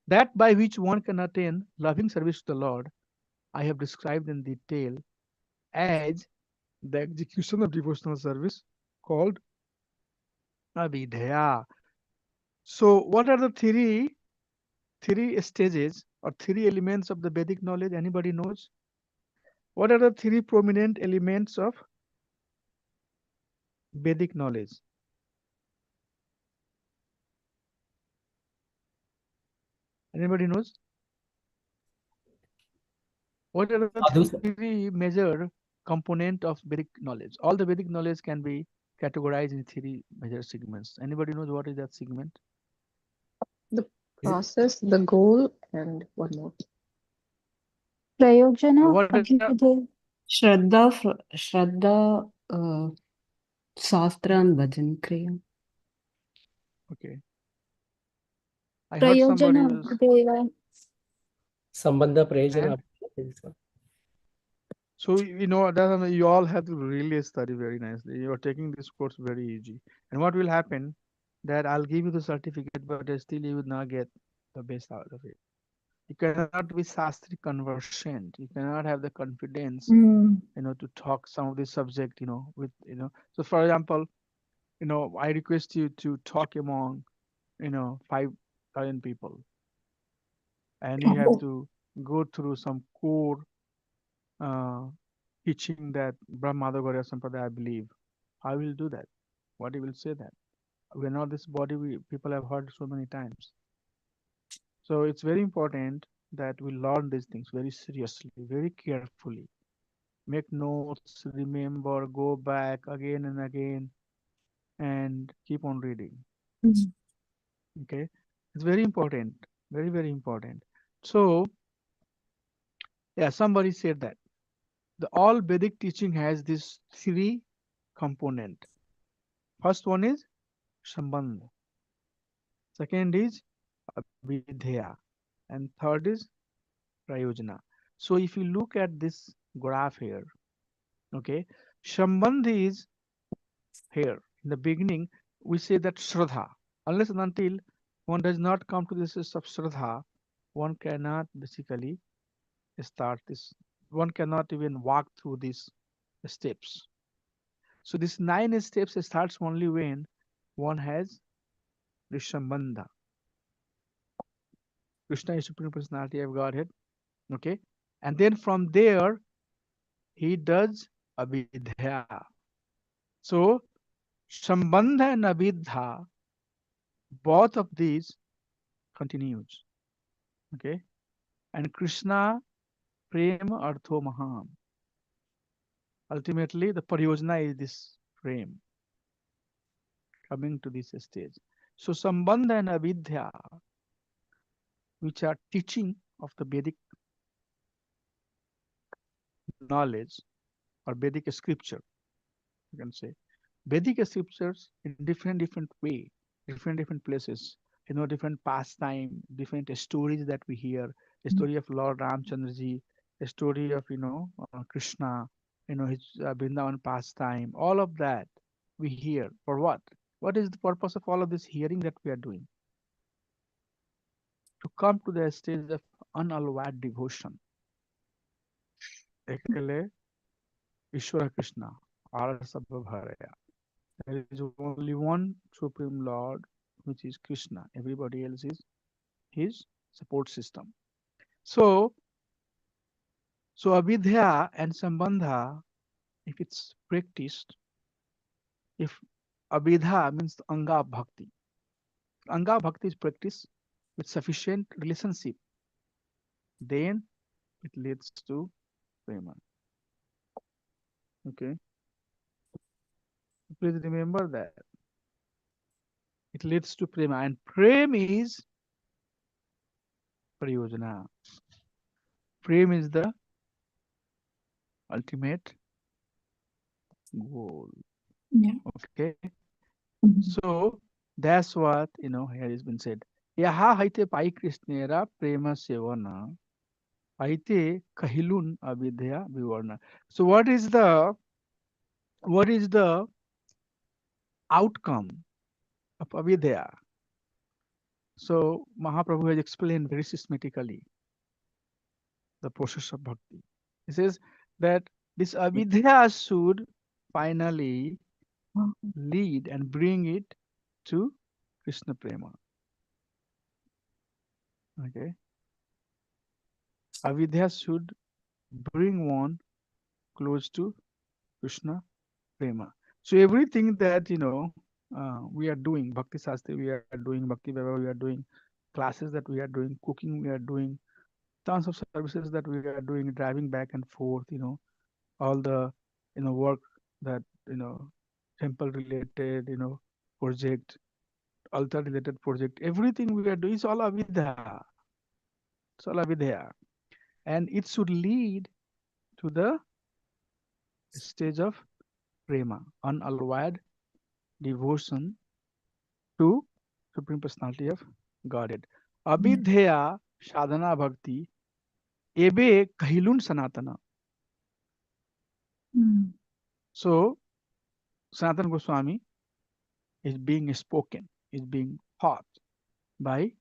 that by which one can attain loving service to the Lord, I have described in detail as the execution of devotional service called Abhidhaya. So, what are the three stages or three elements of the Vedic knowledge? Anybody knows? What are the three prominent elements of Vedic knowledge? Anybody knows? What are the Sadhus, three major component of Vedic knowledge? All the Vedic knowledge can be categorized in three major segments. Anybody knows what is that segment? The is it- process, the goal, and one more. Prayojana, What are, Abhyuday. Shraddha, Shastra and Bhajan Kriya. okay. I heard somebody Prayojana, was Abhyuday. Sambandha eh? Prayojana. So that you all have to really study very nicely. You are taking this course very easy. And what will happen that I'll give you the certificate, but still you will not get the best out of it. You cannot be Sastri conversant. You cannot have the confidence, Mm. to talk some of this subject, with, So for example, I request you to talk among, 5,000 people, and you have to go through some core uh, teaching that Brahmadagorya Sampradaya, I believe. I will do that. What he will say that. We're not this body people have heard so many times. So it's very important that we learn these things very seriously, very carefully. Make notes, remember, go back again and again, and keep on reading. Mm. Okay, it's very important, very very important. So yeah, somebody said that the all Vedic teaching has this three component. First one is Sambandha, second is Abhidheya, and third is Prayojana. So if you look at this graph here, okay, Sambandha is here. In the beginning, we say that Shraddha. Unless and until one does not come to this stage of Shraddha, one cannot basically start this. One cannot even walk through these steps. So this 9 steps starts only when one has Rishambandha. Krishna is Supreme Personality of Godhead. Okay. And then from there, he does Abhidhya. So Sambandha and Abhidha, both of these continues. Okay. And Krishna Prema Artho Maham. Ultimately, the Pariyojana is this frame coming to this stage. So Sambandha and Avidya, which are teaching of the Vedic knowledge or Vedic scripture, you can say. Vedic scriptures in different way, different places, different pastime, different stories that we hear. A story of Lord Ramchandraji, a story of Krishna, his Vrindavan pastime. All of that we hear for what? What is the purpose of all of this hearing that we are doing? To come to the stage of unalloyed devotion. Ekale Ishwara Krishna, Arasabhavharaya. There is only one Supreme Lord, which is Krishna. Everybody else is his support system. So, Avidya and Sambandha, if it's practiced, if Abhidha means the Anga of Bhakti. Anga of Bhakti is practiced with sufficient relationship, then it leads to Prema. Okay. Please remember that. It leads to Prema. And Prem is Pariyojana. Prem is the ultimate goal. Yeah. Okay. Mhm. So that's what here has been said. Yaha haite pai krishnera prema sevana haite kahilun avidya vivarna. So what is the outcome of avidya? So Mahaprabhu has explained very systematically the process of bhakti. He says that this avidya should finally lead and bring it to Krishna prema. Okay. Avidya should bring one close to Krishna Prema. So everything that we are doing, Bhakti Shastri we are doing, Bhakti Bhava we are doing, classes that we are doing, cooking we are doing, tons of services that we are doing, driving back and forth, all the, work that, temple related, project, altar related project, everything we are doing is all avidya. It's all avidya. And it should lead to the stage of prema, unalloyed devotion to Supreme Personality of Godhead. Abhidheya sadhana bhakti ebe kahilun sanatana. So Sanatana Goswami is being spoken, is being taught by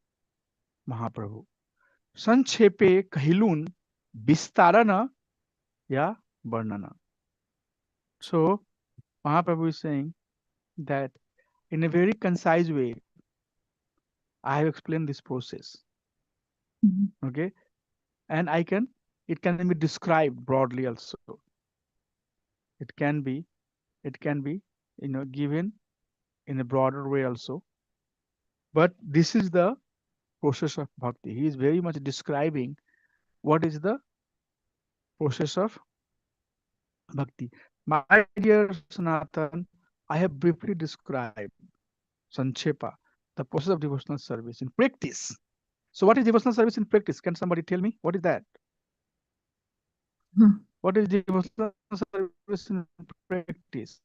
Mahaprabhu. Sanchepe kahilun vistarana ya varnana. So Mahaprabhu is saying that in a very concise way, I have explained this process. Okay, and it can be described broadly also. It can be, given in a broader way also. But this is the process of bhakti. He is very much describing what is the process of bhakti. My dear Sanatan, I have briefly described Sanchepa, the process of devotional service in practice. So what is devotional service in practice? Can somebody tell me? What is that? What is devotional service in practice?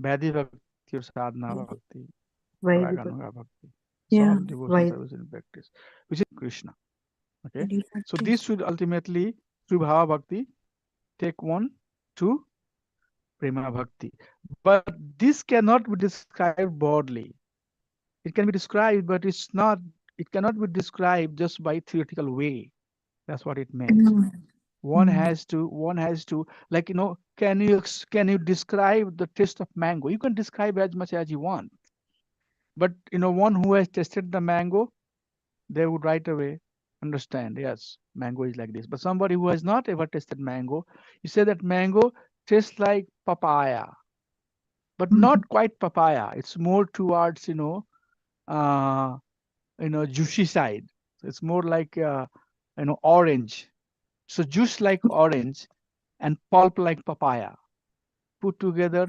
Vaidhi Bhakti or Sadhana Bhakti, Raganuga Bhakti. Yeah, All devotional service in practice, which is Krishna. Okay. So this should ultimately, through Bhava Bhakti, take one to Prema Bhakti. But this cannot be described broadly. It can be described, but it cannot be described just by theoretical way. That's what it meant. One has to, like, can you describe the taste of mango? You can describe as much as you want. But, one who has tasted the mango, they would right away understand, yes, mango is like this. But somebody who has not ever tasted mango, you say that mango tastes like papaya, but not quite papaya. It's more towards, juicy side. So it's more like, orange. So juice like orange and pulp like papaya put together,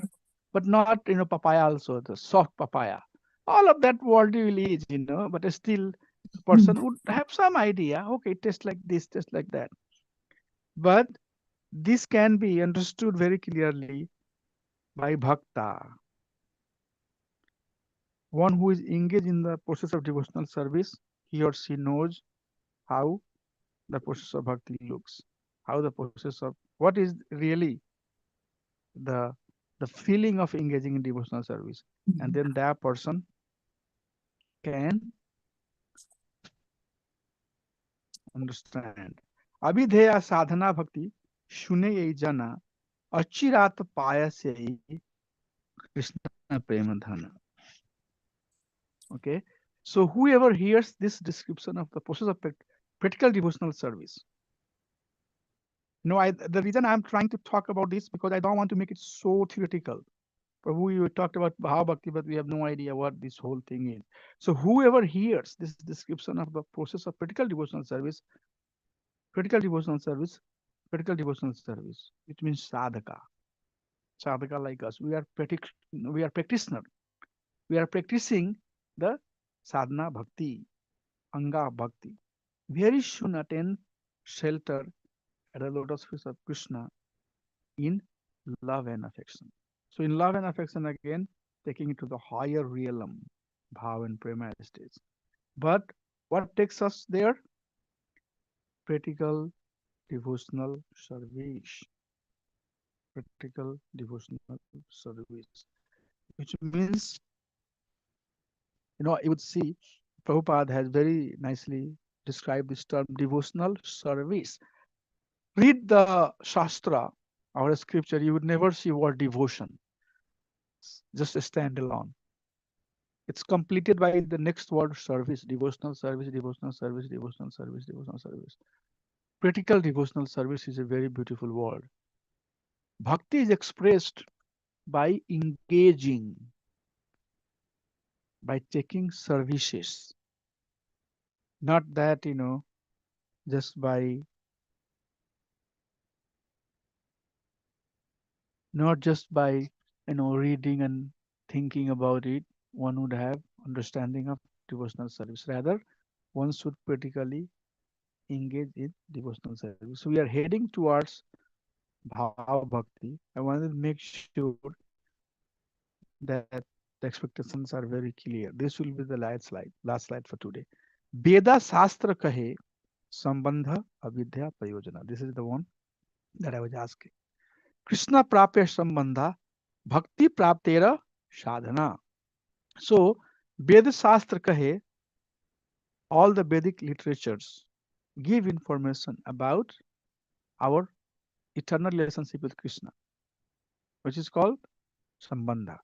but not, papaya also, the soft papaya. All of that world will is, but still a person would have some idea, okay, it tastes like this, tastes like that. But this can be understood very clearly by bhakta, one who is engaged in the process of devotional service. He or she knows how the process of bhakti looks, how the process of what is really the feeling of engaging in devotional service, and then that person can understand. Abhidheya sadhana bhakti shune ye jana achirat payase Krishna prema dhana. Okay, so whoever hears this description of the process of practical devotional service. The reason I'm trying to talk about this, because I don't want to make it so theoretical. Prabhu, you talked about Bhava Bhakti, but we have no idea what this whole thing is. So whoever hears this description of the process of practical devotional service, which means sadhaka. Sadhaka like us. We are practitioner. We are practicing the sadhana bhakti, anga bhakti. Very soon attain shelter at the lotus feet of Krishna in love and affection. So in love and affection, again, taking it to the higher realm, bhava and prema states. But what takes us there? Practical devotional service. Practical devotional service. Which means, you would see Prabhupada has very nicely described this term devotional service. Read the Shastra or a scripture, you would never see word devotion. Just a standalone. It's completed by the next word service, devotional service, devotional service, devotional service, devotional service. Practical devotional service is a very beautiful word. Bhakti is expressed by engaging, by taking services. Not that, just by not just by reading and thinking about it, one would have understanding of devotional service. Rather, one should critically engage in devotional service. So we are heading towards Bhava Bhakti. I wanted to make sure that the expectations are very clear. This will be the last slide for today. Veda Shastra Kahe Sambandha Avidya Prayojana. This is the one that I was asking. Krishna Prapya Sambandha Bhakti Praptera Sadhana. So, Veda Shastra Kahe, all the Vedic literatures give information about our eternal relationship with Krishna, which is called Sambandha.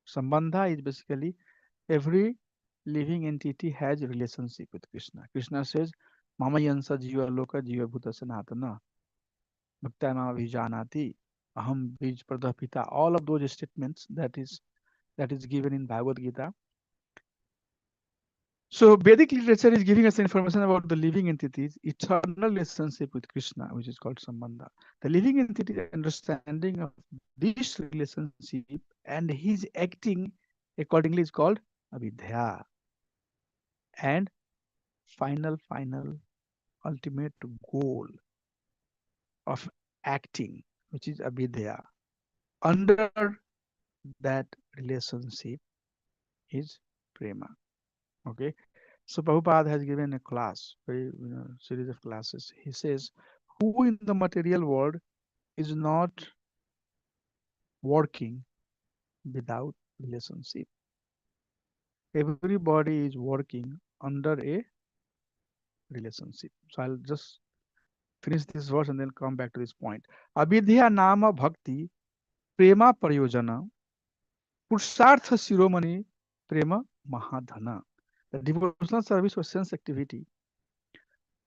Sambandha is basically every living entity has a relationship with Krishna. Krishna says, Mama Yansa Jiva Loka Jiva Bhuta Sanatana Bhaktana Vijanati Aham Bij Pradapita. All of those statements that is given in Bhagavad Gita. So Vedic literature is giving us information about the living entities' eternal relationship with Krishna, which is called Sambandha. The living entity's understanding of this relationship and his acting accordingly is called avidya. And final ultimate goal of acting, which is avidya, under that relationship is prema. Okay. So Prabhupada has given a class, very series of classes. He says, who in the material world is not working without relationship? Everybody is working under a relationship. So I'll just finish this verse and then come back to this point. Abhidhya nama bhakti prema pariyojana purushartha shiromani prema mahadhana. The devotional service or sense activity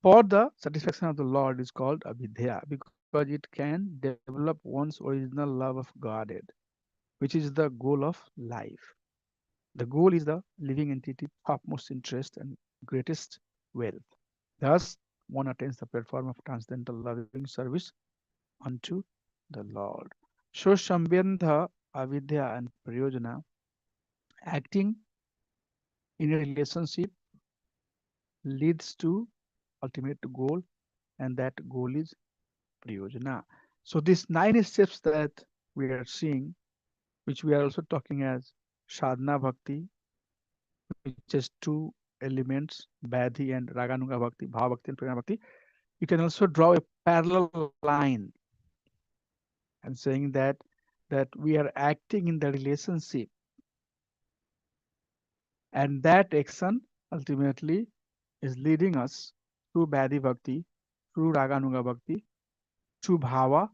for the satisfaction of the Lord is called avidya because it can develop one's original love of Godhead, which is the goal of life. The goal is the living entity topmost interest and greatest wealth. Thus, one attains the platform of transcendental loving service unto the Lord. So, Shambandha, Avidya, and Prayojana, acting in a relationship leads to ultimate goal, and that goal is Prayojana. So, these 9 steps that we are seeing, which we are also talking as Sadhana Bhakti, which has 2 elements, Badhi and Raganuga Bhakti, Bhava Bhakti and Prema Bhakti. You can also draw a parallel line and saying that we are acting in the relationship, and that action ultimately is leading us through Badhi Bhakti, through Raganuga Bhakti, to Bhava,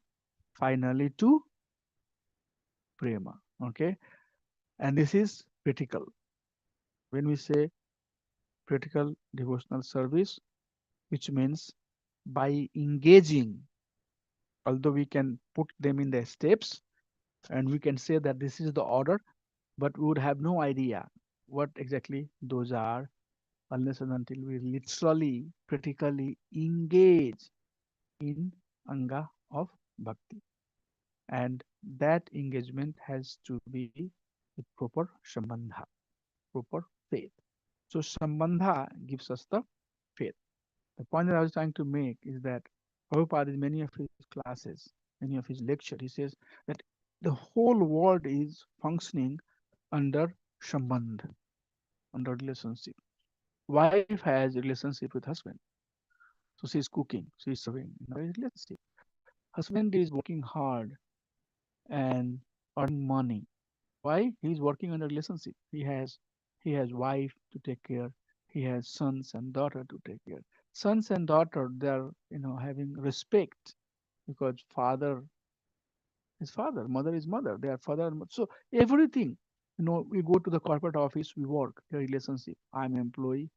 finally to Prema. Okay, and this is critical. When we say critical devotional service, which means by engaging, although we can put them in the steps and we can say that this is the order, but we would have no idea what exactly those are unless and until we literally, critically engage in Anga of Bhakti. And that engagement has to be with proper Sambandha, proper faith. So Sambandha gives us the faith. The point that I was trying to make is that Prabhupada in many of his classes, many of his lectures, he says that the whole world is functioning under Sambandh, under relationship. Wife has a relationship with husband. So she's cooking, she's serving, relationship. Husband is working hard and earning money. Why? He's working on a relationship. He has wife to take care. He has sons and daughter to take care. Sons and daughter, they're having respect because father is father, mother is mother. They are father and mother. So everything, we go to the corporate office, we work, the relationship. I'm employee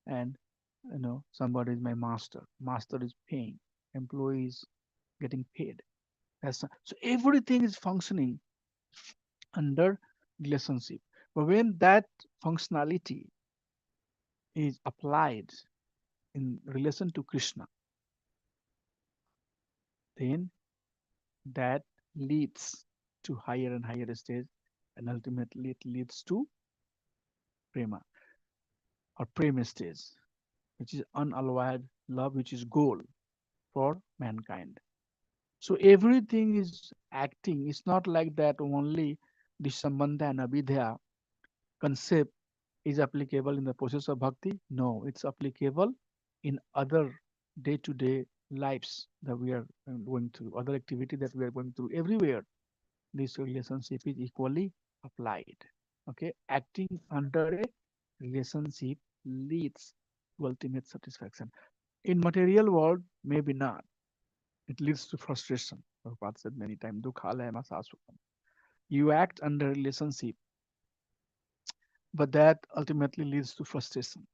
and somebody is my master. Master is paying. Employee is getting paid. So everything is functioning under relationship. But when that functionality is applied in relation to Krishna, then that leads to higher and higher stage, and ultimately it leads to prema or prema stage, which is unalloyed love, which is goal for mankind. So everything is acting. It's not like that only the sambandha and abhidhya concept is applicable in the process of bhakti. No, it's applicable in other day-to-day lives that we are going through, other activity that we are going through. Everywhere, this relationship is equally applied. Okay, acting under a relationship leads to ultimate satisfaction. In material world, maybe not. It leads to frustration. Prabhupada said many times, "Dukhalaya masasukam." You act under relationship, but that ultimately leads to frustration.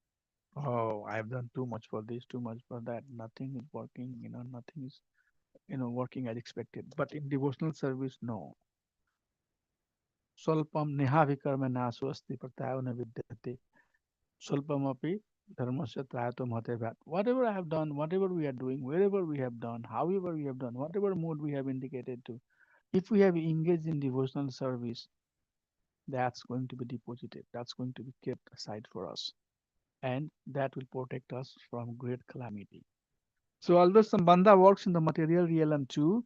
Oh, I've done too much for this, too much for that. Nothing is working, nothing is, working as expected. But in devotional service, no. Swalpam neha vikarma nasu asti pratayo na vidyate. Swalpam api dharmasya trayato mahate bhat. Whatever I have done, whatever we are doing, wherever we have done, however we have done, whatever mode we have indicated to, if we have engaged in devotional service, that's going to be deposited. That's going to be kept aside for us. And that will protect us from great calamity. So although Sambandha works in the material realm too,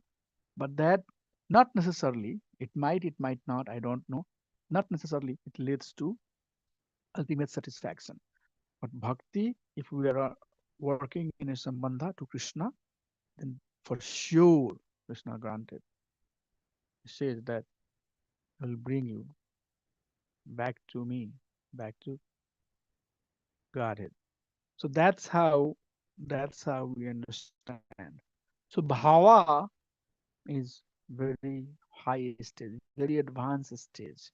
but that not necessarily, it might not, I don't know, not necessarily it leads to ultimate satisfaction. But bhakti, if we are working in a Sambandha to Krishna, then for sure Krishna granted. He says that I will bring you back to me, back to Godhead. So that's how we understand. So bhava is very high stage, very advanced stage.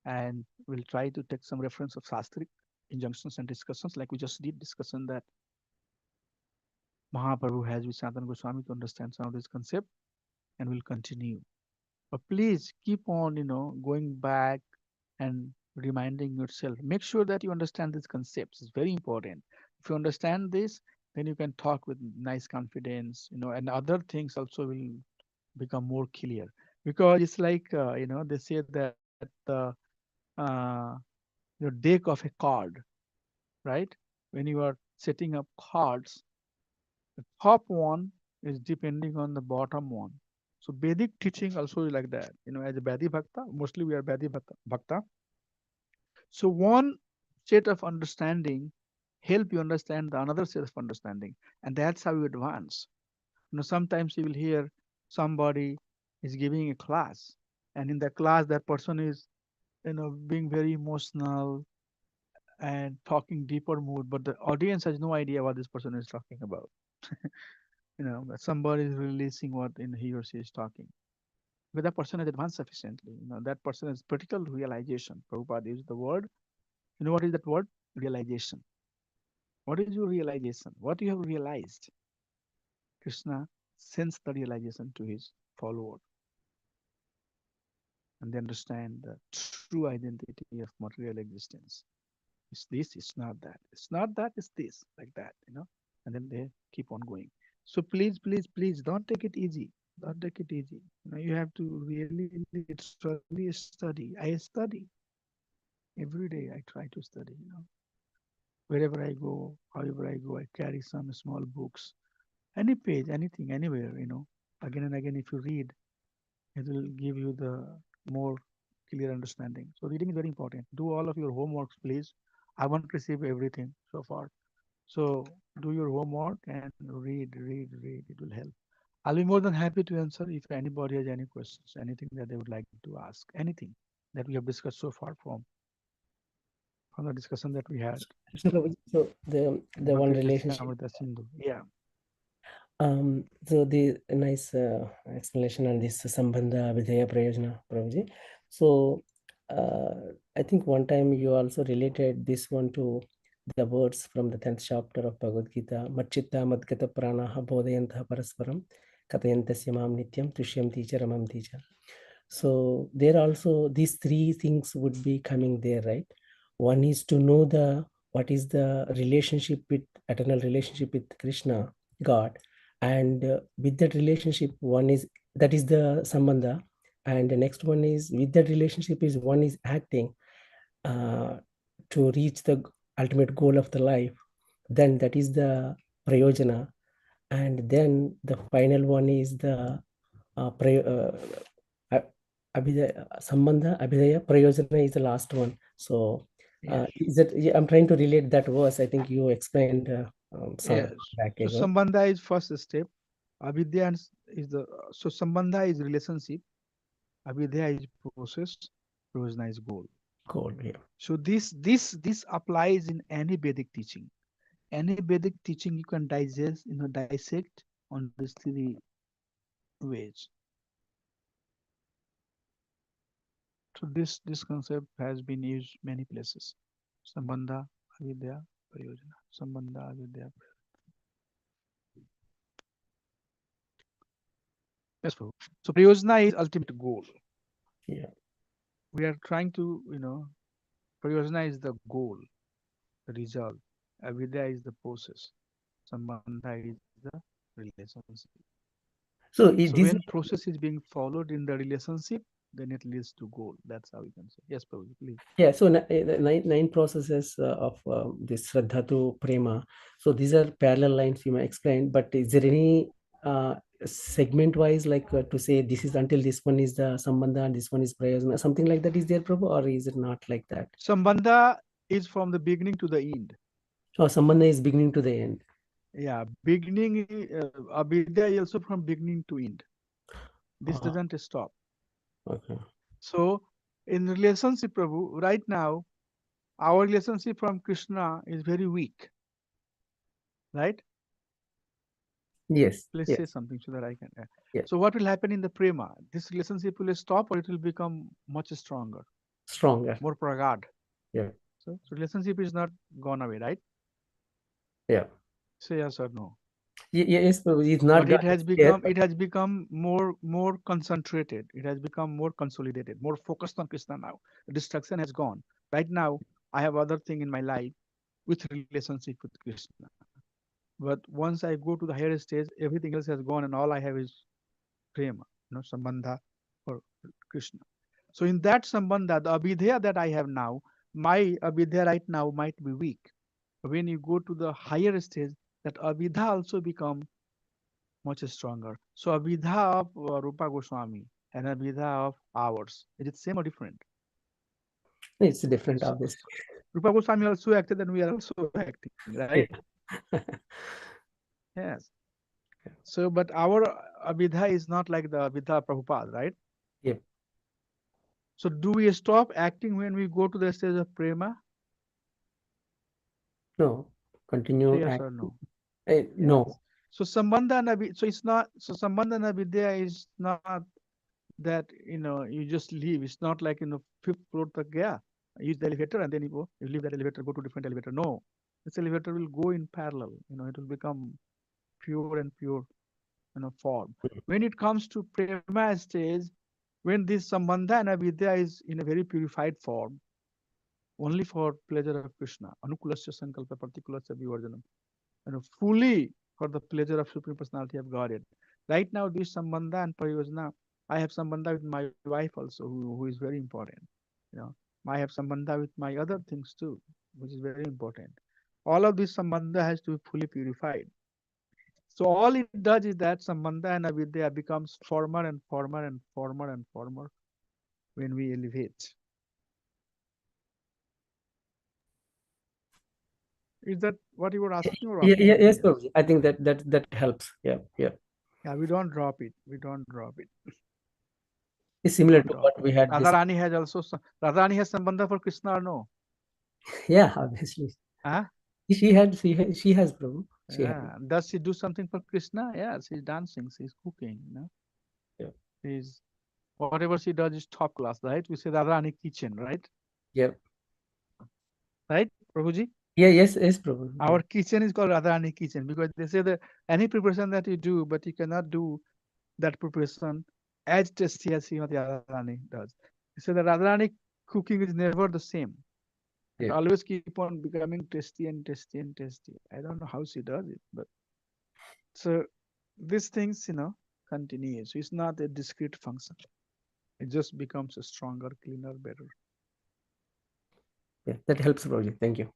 And we'll try to take some reference of Shastric injunctions and discussions, like we just did discussion that Mahaprabhu has with Sanatana Goswami to understand some of this concept, and we'll continue. But please keep on, going back and reminding yourself. Make sure that you understand these concepts. It's very important. If you understand this, then you can talk with nice confidence, and other things also will become more clear. Because it's like, they say that uh, your deck of a card, right? When you are setting up cards, the top one is depending on the bottom one. So Vedic teaching also is like that. As a Vedi Bhakta, mostly we are Vedi Bhakta. So one set of understanding help you understand the another set of understanding, and that's how you advance. Sometimes you will hear somebody is giving a class, and in the class that person is, being very emotional and talking deeper mood, but the audience has no idea what this person is talking about. That somebody is releasing what in he or she is talking. But that person has advanced sufficiently. That person has practical realization. Prabhupada used the word. What is that word? Realization. What is your realization? What you have realized? Krishna sends the realization to his follower, and they understand the true identity of material existence. It's this, it's not that. It's not that, it's this, like that, and then they keep on going. So please, please, please don't take it easy. Don't take it easy. You have to really literally study. I study every day. I try to study. Wherever I go, however I go, I carry some small books, any page, anything, anywhere. Again and again, if you read, it will give you the more clear understanding. So reading is very important. Do all of your homeworks, please. I won't receive everything so far. So do your homework and read, read, read. It will help. I'll be more than happy to answer if anybody has any questions, anything that they would like to ask, anything that we have discussed so far from the discussion that we had. So the one relationship. Yeah. So the nice explanation on this Sambandha Vidhaya Prayojana, Prabhuji. So I think one time you also related this one to the words from the 10th chapter of Bhagavad Gita, Machitta Madgata Pranaha Bodhayantha Parasparam Katayantasya Mam Nityam Tushyamti Charamam Tija. So there also these three things would be coming there, right? One is to know the what is the relationship with eternal relationship with Krishna, God, and with that relationship, one is that is the sambandha, and the next one is with that relationship is one is acting uh, to reach the ultimate goal of the life. Then that is the prayojana, and then the final one is the abhidaya, sambandha, abhidaya, prayojana is the last one. So is that I'm trying to relate that verse. I think you explained some Yes. back So ago. sambandha is first step. Avidya is the so sambandha is relationship. Avidya is process. Prajna is goal. Cool. Yeah. So this applies in any Vedic teaching. Any Vedic teaching you can digest, dissect on these three ways. So this concept has been used many places. Sambandha, avidya, prayojana. Sambandha, avidya. Yes, Prabhu. So prayojana is ultimate goal. Yeah. We are trying to, prayojana is the goal, the result. Avidya is the process. Sambandha is the relationship. So So these when process is being followed in the relationship, then it leads to goal. That's how we can say. Yes, Prabhu, please. yeah, so the nine processes of this Shraddha to Prema. So these are parallel lines you may explain, but is there any segment wise, like to say this is until this one is the Sambandha and this one is Prayojana, something like that is there, Prabhu, or is it not like that? Sambandha is from the beginning to the end. So Sambandha is beginning to the end. Yeah, beginning, Abhidya is also from beginning to end. This doesn't stop. Okay. So in relationship, Prabhu, right now, our relationship from Krishna is very weak. Right? Yes. Please Yes. say something so that I can. Yeah. So what will happen in the prema? This relationship will stop or it will become much stronger, Stronger. more pragad. Yeah. So relationship is not gone away, right? Yeah. Say yes or no. Yes, Prabhu, it's not. But it has become more concentrated. It has become more consolidated, more focused on Krishna now. The distraction has gone. Right now, I have other thing in my life with relationship with Krishna. But once I go to the higher stage, everything else has gone, and all I have is prema, sambandha for Krishna. So in that sambandha, the abhidheya that I have now, my abhidheya right now might be weak. When you go to the higher stage, that abhidha also become much stronger. So abhidha of Rupa Goswami and abhidha of ours, is it same or different? It's different, obviously. Rupa Goswami also acted and we are also acting, right? Yeah. Yes. So, but our abhidha is not like the abhidha Prabhupada, right? Yep. So do we stop acting when we go to the stage of prema? No. Continue. Say yes or no? No. Yes. So sambandha and so it's not, so sambandha and avidya is not that, you just leave. It's not like, fifth floor tak gaya, use the elevator and then you leave that elevator, go to different elevator. No, this elevator will go in parallel, it will become pure and pure, form. When it comes to prema stage, when this sambandha and avidya is in a very purified form, only for pleasure of Krishna, anukulasya sankalpa partikulasya vivarjanam, fully for the pleasure of Supreme Personality of Godhead. Right now, this sambandha and pariyojana, I have sambandha with my wife also, who is very important. I have sambandha with my other things too, which is very important. All of this sambandha has to be fully purified. So all it does is that sambandha and avidya becomes firmer and firmer and firmer and firmer when we elevate. Is that what you were asking or asking Yes, something else? Prabhuji. I think that helps. Yeah. Yeah, we don't drop it. We don't drop it. It's similar to Don't drop what it. we had. Radharani has also Radharani has sambandha for Krishna or no? Yeah, obviously. Huh? She has, Prabhu. She has. Yeah. Does she do something for Krishna? Yeah, she's dancing, she's cooking, Yeah. She's whatever she does is top class, right? We say Radharani kitchen, right? Yeah. Right, Prabhuji? Yeah, yes, Prabhu. Our kitchen is called Radharani kitchen because they say that any preparation that you do, but you cannot do that preparation as tasty as Srimati Radharani does. They say that Radharani cooking is never the same. It always keep on becoming tasty and tasty and tasty. I don't know how she does it, but so these things, continue. So it's not a discrete function. It just becomes a stronger, cleaner, better. Yeah, that helps, Prabhuji. Thank you.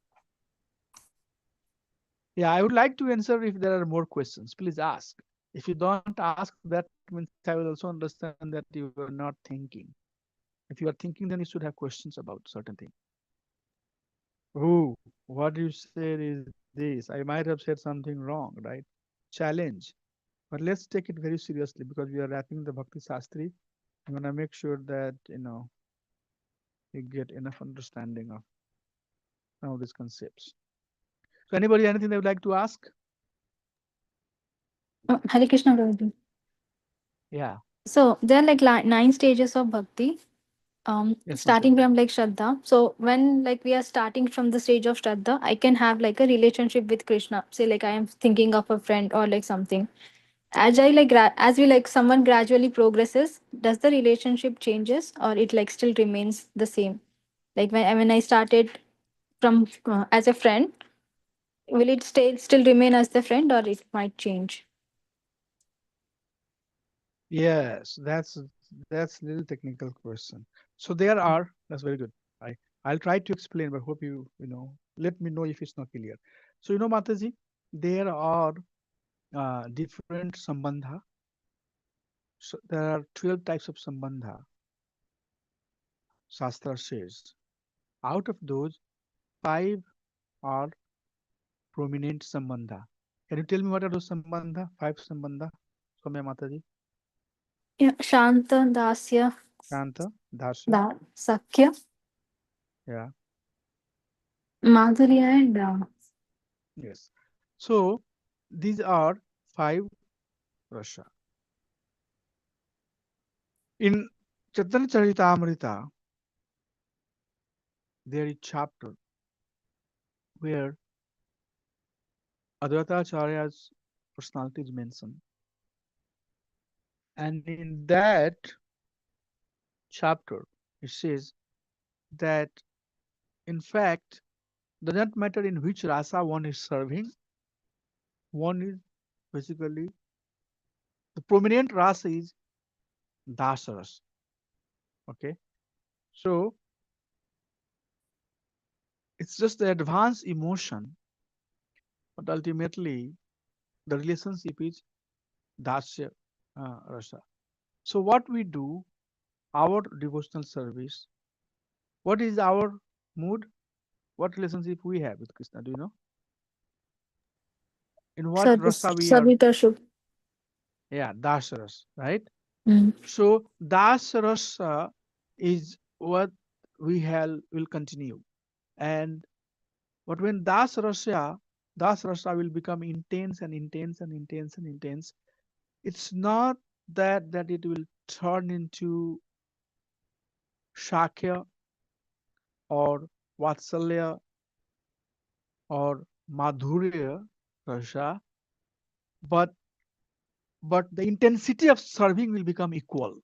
Yeah, I would like to answer if there are more questions. Please ask. If you don't ask, that means I will also understand that you are not thinking. If you are thinking, then you should have questions about certain things. Oh, what you said is this. I might have said something wrong, right? Challenge. But let's take it very seriously because we are wrapping the Bhakti Shastri. I'm gonna make sure that you get enough understanding of some of these concepts. So anybody anything they would like to ask? Hare Krishna, Prabhuji. Yeah. So there are like 9 stages of bhakti. Yes, Starting Mataji. from like Shraddha. So when like we are starting from the stage of Shraddha, I can have like a relationship with Krishna. Say like I am thinking of a friend or like something. As I like as we like someone gradually progresses, does the relationship changes or it like still remains the same? Like when I started from as a friend, will it still remain as the friend or it might change? Yes, that's a little technical question. So there are, that's very good. I'll try to explain, but hope let me know if it's not clear. So Mataji, there are different sambandha. So there are 12 types of sambandha. Shastra says. Out of those, 5 are prominent sambandha. Can you tell me what are those sambandha? 5 sambandha, Soumya Mataji. Yeah, Shanta, Dasya, Shanta, Dasya. Sakya, Yeah. Madhurya, and Yes. So these are 5 rasa. In Chaitanya Charitamrita, there is chapter where Advaita Acharya's personality is mentioned. And in that chapter, it says that in fact, doesn't matter in which rasa one is serving, one is basically the prominent rasa is dasaras. Okay. So it's just the advanced emotion, but ultimately the relationship is dasya rasa. So what we do, our devotional service, what is our mood? What relationship we have with Krishna? Do you know? In what service, rasa we are? servitorship. Yeah, dasaras, right? Mm. So dasarasa is what we will continue. And but when dasarasa will become intense and intense and intense and intense, it's not that it will turn into shakya or vatsalya or madhurya rasa, but the intensity of serving will become equal.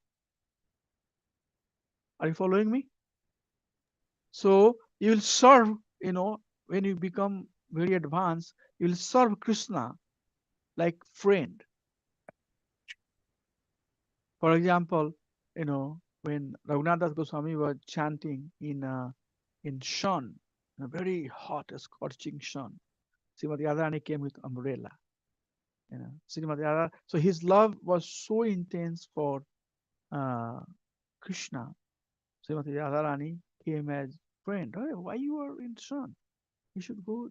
Are you following me? So you will serve, when you become very advanced, you will serve Krishna like friend. For example, when Raghunath Goswami was chanting in sun, in a very hot, scorching sun, Srimati Radharani came with umbrella. Srimati Radha. So his love was so intense for Krishna. Srimati Radharani came as friend. "Hey, why you are in sun? You should go."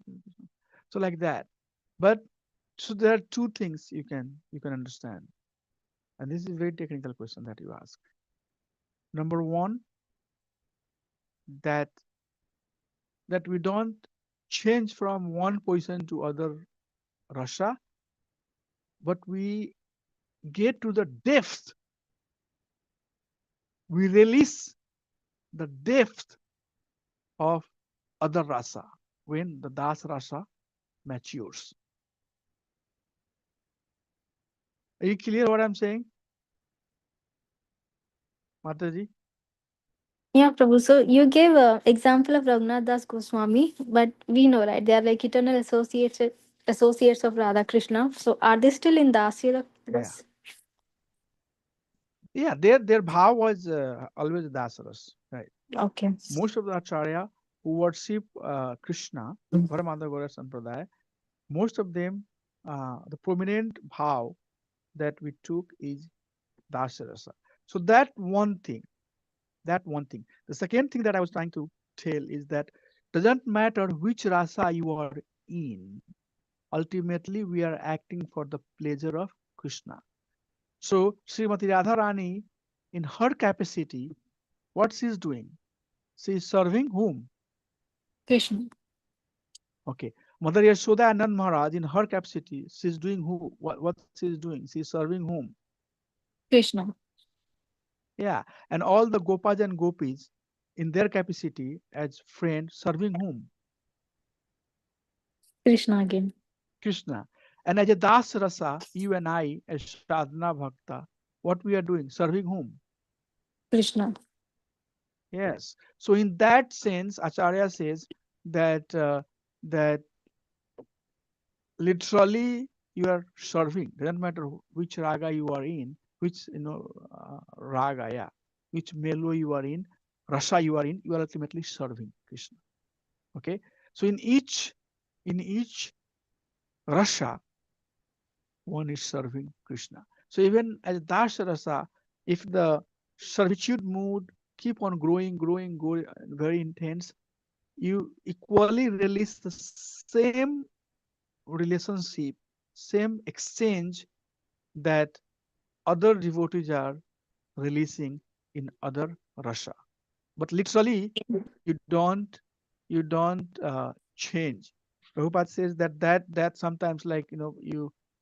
So like that. But so there are 2 things you can understand. And this is a very technical question that you ask. Number 1, that we don't change from one position to other rasa, but we get to the depth. We release the depth of other rasa when the das rasa matures. Are you clear what I'm saying, Mataji? Yeah, Prabhu. So you gave a example of Raghunath Das Goswami, but we know, right? They are like eternal associates of Radha Krishna. So are they still in Dasya? Yeah. Yeah, their bhav was always dasaras, right? Okay. Most of the acharya who worship Krishna, Paramadha Gaura Sampradaya, most of them, the prominent bhav that we took is dasarasa. So that one thing. The second thing that I was trying to tell is that doesn't matter which rasa you are in, ultimately we are acting for the pleasure of Krishna. So Srimati Radharani, in her capacity, what she is doing? She is serving whom? Krishna. Okay. Mother Yashoda and Nand Maharaj, in her capacity, she is doing who? What she is doing? She is serving whom? Krishna. Yeah. And all the Gopas and Gopis, in their capacity as friends, serving whom? Krishna again. Krishna. And as a Das Rasa, you and I, as Sadhana Bhakta, what we are doing? Serving whom? Krishna. Yes. So in that sense, Acharya says that that literally you are serving. Doesn't matter which raga you are in, which raga, yeah, which melo you are in, rasa you are in, you are ultimately serving Krishna. Okay. So in each rasa, one is serving Krishna. So even as Dasha Rasa, if the servitude mood keep on growing, very intense, you equally release the same relationship, same exchange that other devotees are releasing in other rasa. But literally, you don't change. Prabhupada says that sometimes, like,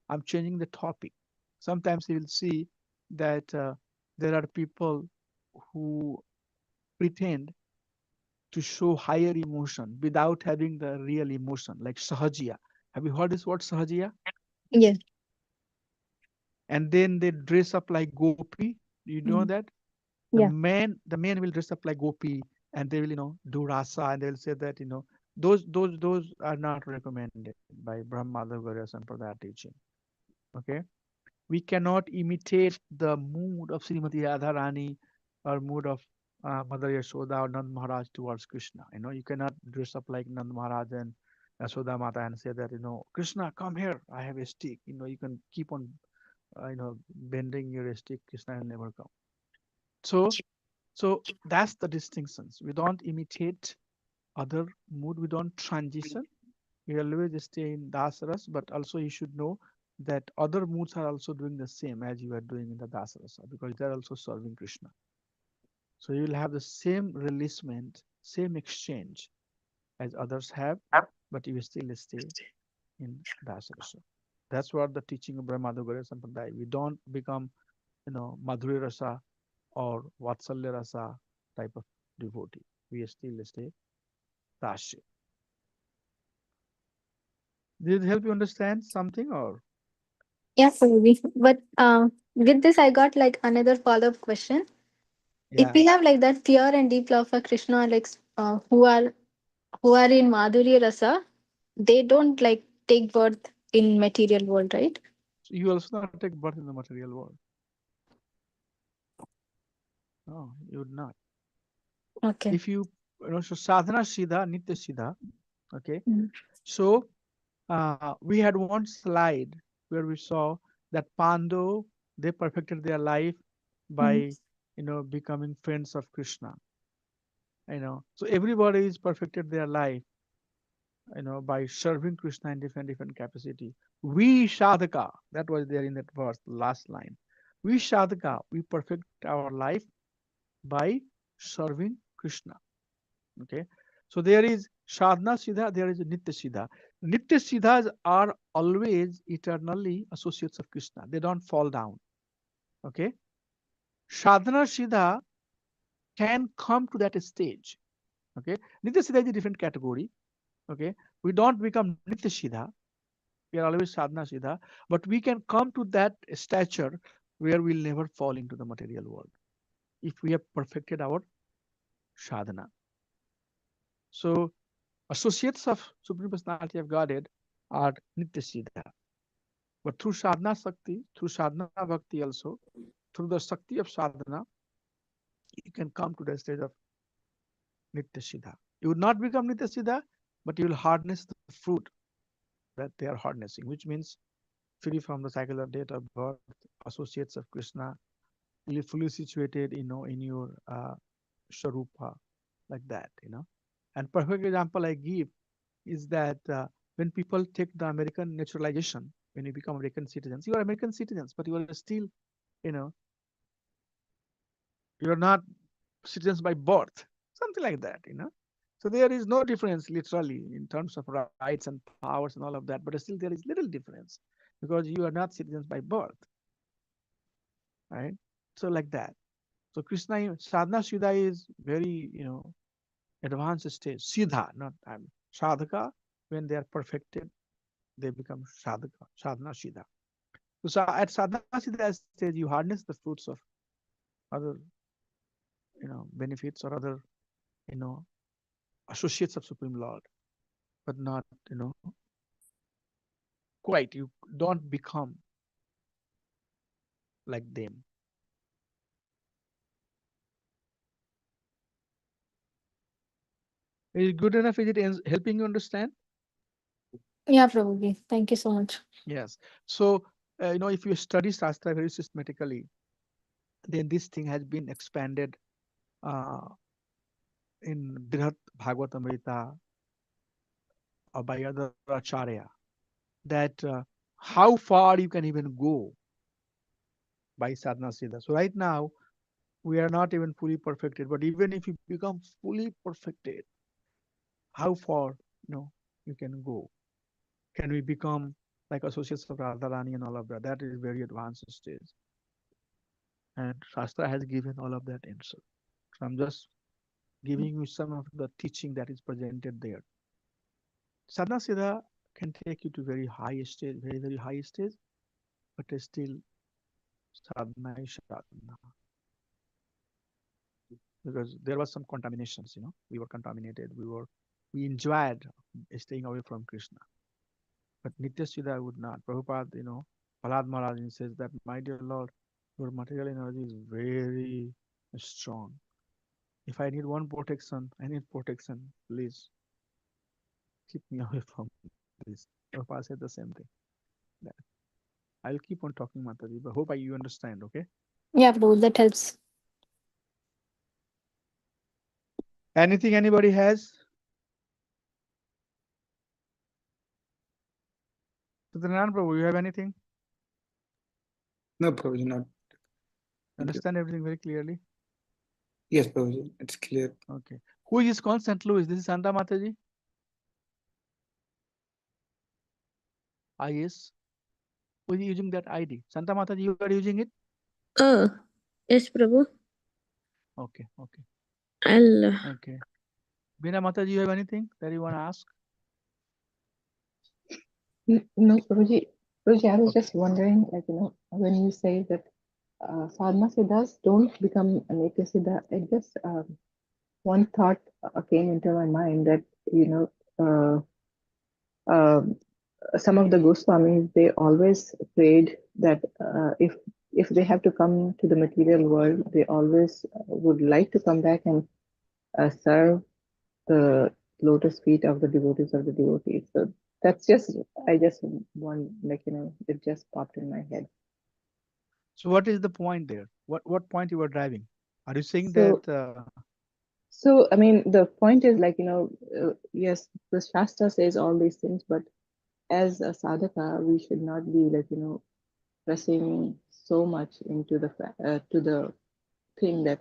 I'm changing the topic. Sometimes you will see that there are people who pretend to show higher emotion without having the real emotion, like sahajiya. Have you heard this word sahajiya? Yes. And then they dress up like gopi. You know Mm. that? Yeah. The men will dress up like gopi, and they will do rasa, and they will say that those are not recommended by Brahmadagarya Sampradaya teaching. Okay, we cannot imitate the mood of Srimati Radharani or mood of Mother Yashoda or Nand Maharaj towards Krishna. You cannot dress up like Nand Maharaj and Yashoda Mata and say that Krishna, come here, I have a stick. You can keep on bending your stick, Krishna will never come. So that's the distinctions. We don't imitate other mood. We don't transition. We always stay in dasaras, but also you should know that other moods are also doing the same as you are doing in the dasarasa, because they're also serving Krishna. So you will have the same releasement, same exchange as others have, but you still stay in dasarasa. That's what the teaching of Brahmadagara Sampradaya. We don't become, Madhuri Rasa or Vatsalya Rasa type of devotee. We still stay Dasya. Did it help you understand something or? Yeah, Purvi. But with this, I got like another follow-up question. If Yeah. we have like that pure and deep love for Krishna, like who are in Madhurya Rasa, they don't like take birth in material world, right? So you also not take birth in the material world. No, you would not. Okay. If so sadhana siddha, nitya siddha. Okay. Mm. So we had one slide where we saw that Pandu, they perfected their life Mm. by, becoming friends of Krishna. So everybody is perfected their life, by serving Krishna in different capacity. We sadhaka, that was there in that verse, last line. We sadhaka, we perfect our life by serving Krishna. Okay. So there is sadhana siddha, there is nitya siddha. Nitya siddhas are always eternally associates of Krishna. They don't fall down. Okay. Sadhana siddha can come to that stage. Okay. Nitya siddha is a different category. Okay. We don't become nitya siddha. We are always sadhana siddha, but we can come to that stature where we'll never fall into the material world if we have perfected our sadhana. So associates of Supreme Personality of Godhead are Nitya Siddha. But through sadhana Sakti, through sadhana bhakti also, through the Sakti of sadhana, you can come to the stage of Nitya Siddha. You will not become Nitya Siddha, but you will harness the fruit that they are harnessing, which means free from the cycle of date of birth, associates of Krishna, fully situated, in your Sharupa, like that, And perfect example I give is that when people take the American naturalization, when you become American citizens, you are American citizens, but you are still, you know, you are not citizens by birth, something like that. So there is no difference literally in terms of rights and powers and all of that, but still there is little difference because you are not citizens by birth, right? So like that. So Krishna sadhana siddha is very advanced stage. Siddha, not sadhaka. When they are perfected, they become sadhaka, sadhana siddha. So at sadhana siddha stage, you harness the fruits of other benefits or other you know associates of Supreme Lord, but not quite. You don't become like them. Is it good enough? Is it helping you understand? Yeah, Prabhuji. Thank you so much. Yes. So if you study Shastra very systematically, then this thing has been expanded uh, in Brihat Bhagavatamrita or by other acharya, that how far you can even go by sadhana siddha. So right now we are not even fully perfected, but even if you become fully perfected, how far you can go? Can we become like associates of Radharani and all of that? That is very advanced stage, and Shastra has given all of that answer. So I'm just giving you some of the teaching that is presented there. Sadhana siddha can take you to very high stage, very very high stage, but still sadhana is sadhana, because there was some contaminations. We were contaminated. We enjoyed staying away from Krishna, but Nitya Siddha would not. Prabhupada, Prahlad Maharaj says that, my dear Lord, your material energy is very strong. If I need one protection, I need protection. Please keep me away from this. Prabhupada said the same thing. That I'll keep on talking, Mataji, but hope you understand, okay? Yeah, Prabhuji, that helps. Anything anybody has? Satyanarayana Prabhu, you have anything? No, Prabhuji, not. Thank you. Understand everything very clearly? Yes, Prabhuji, it's clear. Okay. Who is Constant Louis? This is Santa Mataji? Yes. Who is using that ID? Santa Mataji, you are using it? Oh, yes, Prabhu. Okay, okay, I'll. okay. Bina Mataji, you have anything that you want to ask? No, Guruji. Guruji, I was Okay. just wondering, when you say that sadhana siddhas don't become nitya siddha, it just one thought came into my mind that, uh, um some of the Goswamis, they always prayed that if they have to come to the material world, they always would like to come back and serve the lotus feet of the devotees of the devotees. So that's just, I just want, it just popped in my head. So what is the point there? What point you are driving? Are you saying that? So, I mean, the point is yes, the Shastra says all these things, but as a sadhaka, we should not be pressing so much into to the thing that,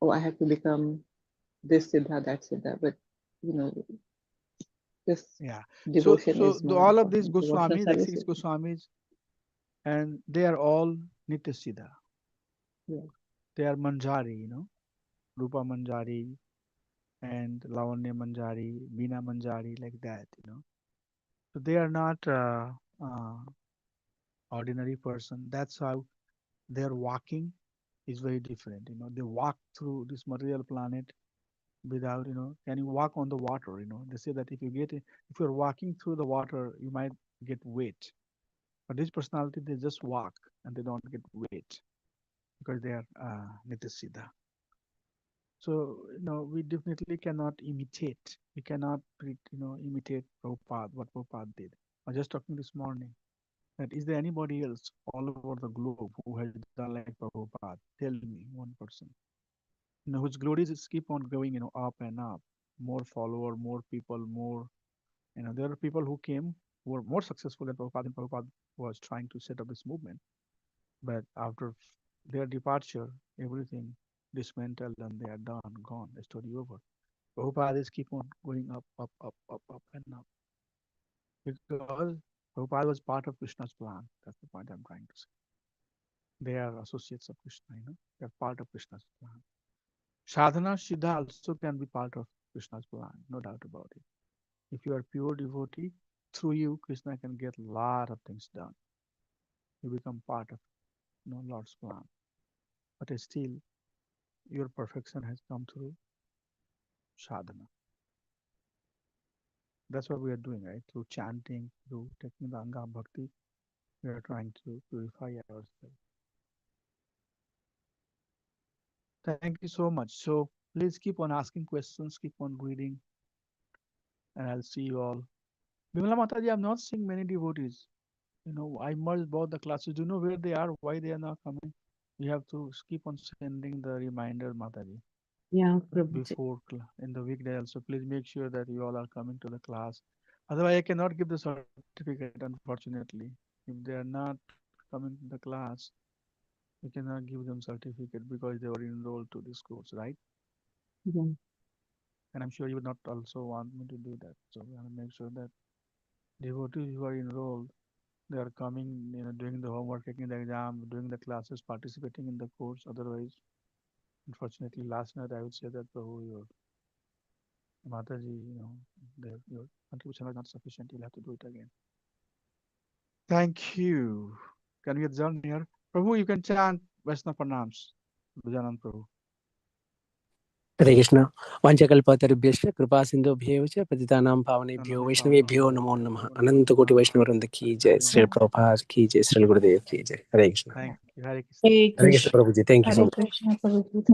oh, I have to become this siddha, that siddha. But you know, this Yeah. devotion So is more all of these important. Devotional Goswamis, like service six is, Goswamis, and they are all Nitya Siddha. yeah. They are Manjari, Rupa Manjari and Lavanya Manjari, Meena Manjari, like that. So they are not uh, ordinary person. That's how their walking is very different. They walk through this material planet without, can you walk on the water? They say that if you're walking through the water, you might get wet. But this personality, they just walk and they don't get wet because they are Nitya. So, we definitely cannot imitate. We cannot, imitate Prabhupada, what Prabhupada did. I was just talking this morning that is there anybody else all over the globe who has done like Prabhupada? Tell me one person. Whose glories is keep on going, up and up. More follower, more people, more. There are people who came who were more successful than Prabhupada, and Prabhupada was trying to set up this movement. But after their departure, everything dismantled and they are done, gone, the story over. Prabhupada is keep on going up, up, up, up, up, and up. Because Prabhupada was part of Krishna's plan. That's the point I'm trying to say. They are associates of Krishna, they're part of Krishna's plan. Sadhana Siddha also can be part of Krishna's plan, no doubt about it. If you are pure devotee, through you, Krishna can get a lot of things done. You become part of Lord's plan. But still, your perfection has come through sadhana. That's what we are doing, right? Through chanting, through taking the Anga Bhakti, we are trying to purify ourselves. Thank you so much. So please keep on asking questions, keep on reading, and I'll see you all. Bimala Mataji, I'm not seeing many devotees. I merged both the classes. Do you know where they are? Why they are not coming? We have to keep on sending the reminder, Mataji. Yeah, Prabhuji. Before in the weekday also. Please make sure that you all are coming to the class. Otherwise, I cannot give the certificate, unfortunately. If they are not coming to the class, we cannot give them certificate because they were enrolled to this course, right? Yeah. And I'm sure you would not also want me to do that. So we want to make sure that devotees who are enrolled, they are coming, doing the homework, taking the exam, doing the classes, participating in the course. Otherwise, unfortunately, last night I would say that your Mataji, your contribution was not sufficient. You'll have to do it again. Thank you. Can we adjourn here? Prabhu, you can chant Vaishnava Pranams. Bujanand Prabhu. हरे कृष्ण वाञ्छकल्पतरुभ्यश्च कृपा सिन्धुभ्येव च पतितानां पावनेभ्यो वैष्णवेभ्यो नमो नमः अनंत कोटि वैष्णववृंद की जय श्री प्रभुपाद की जय श्री गुरुदेव की जय Hare Krishna Thank you. Hare Krishna. Hey Hare Krishna Krishna. Prabhu ji thank you so Hare much Krishna, Prabhuji.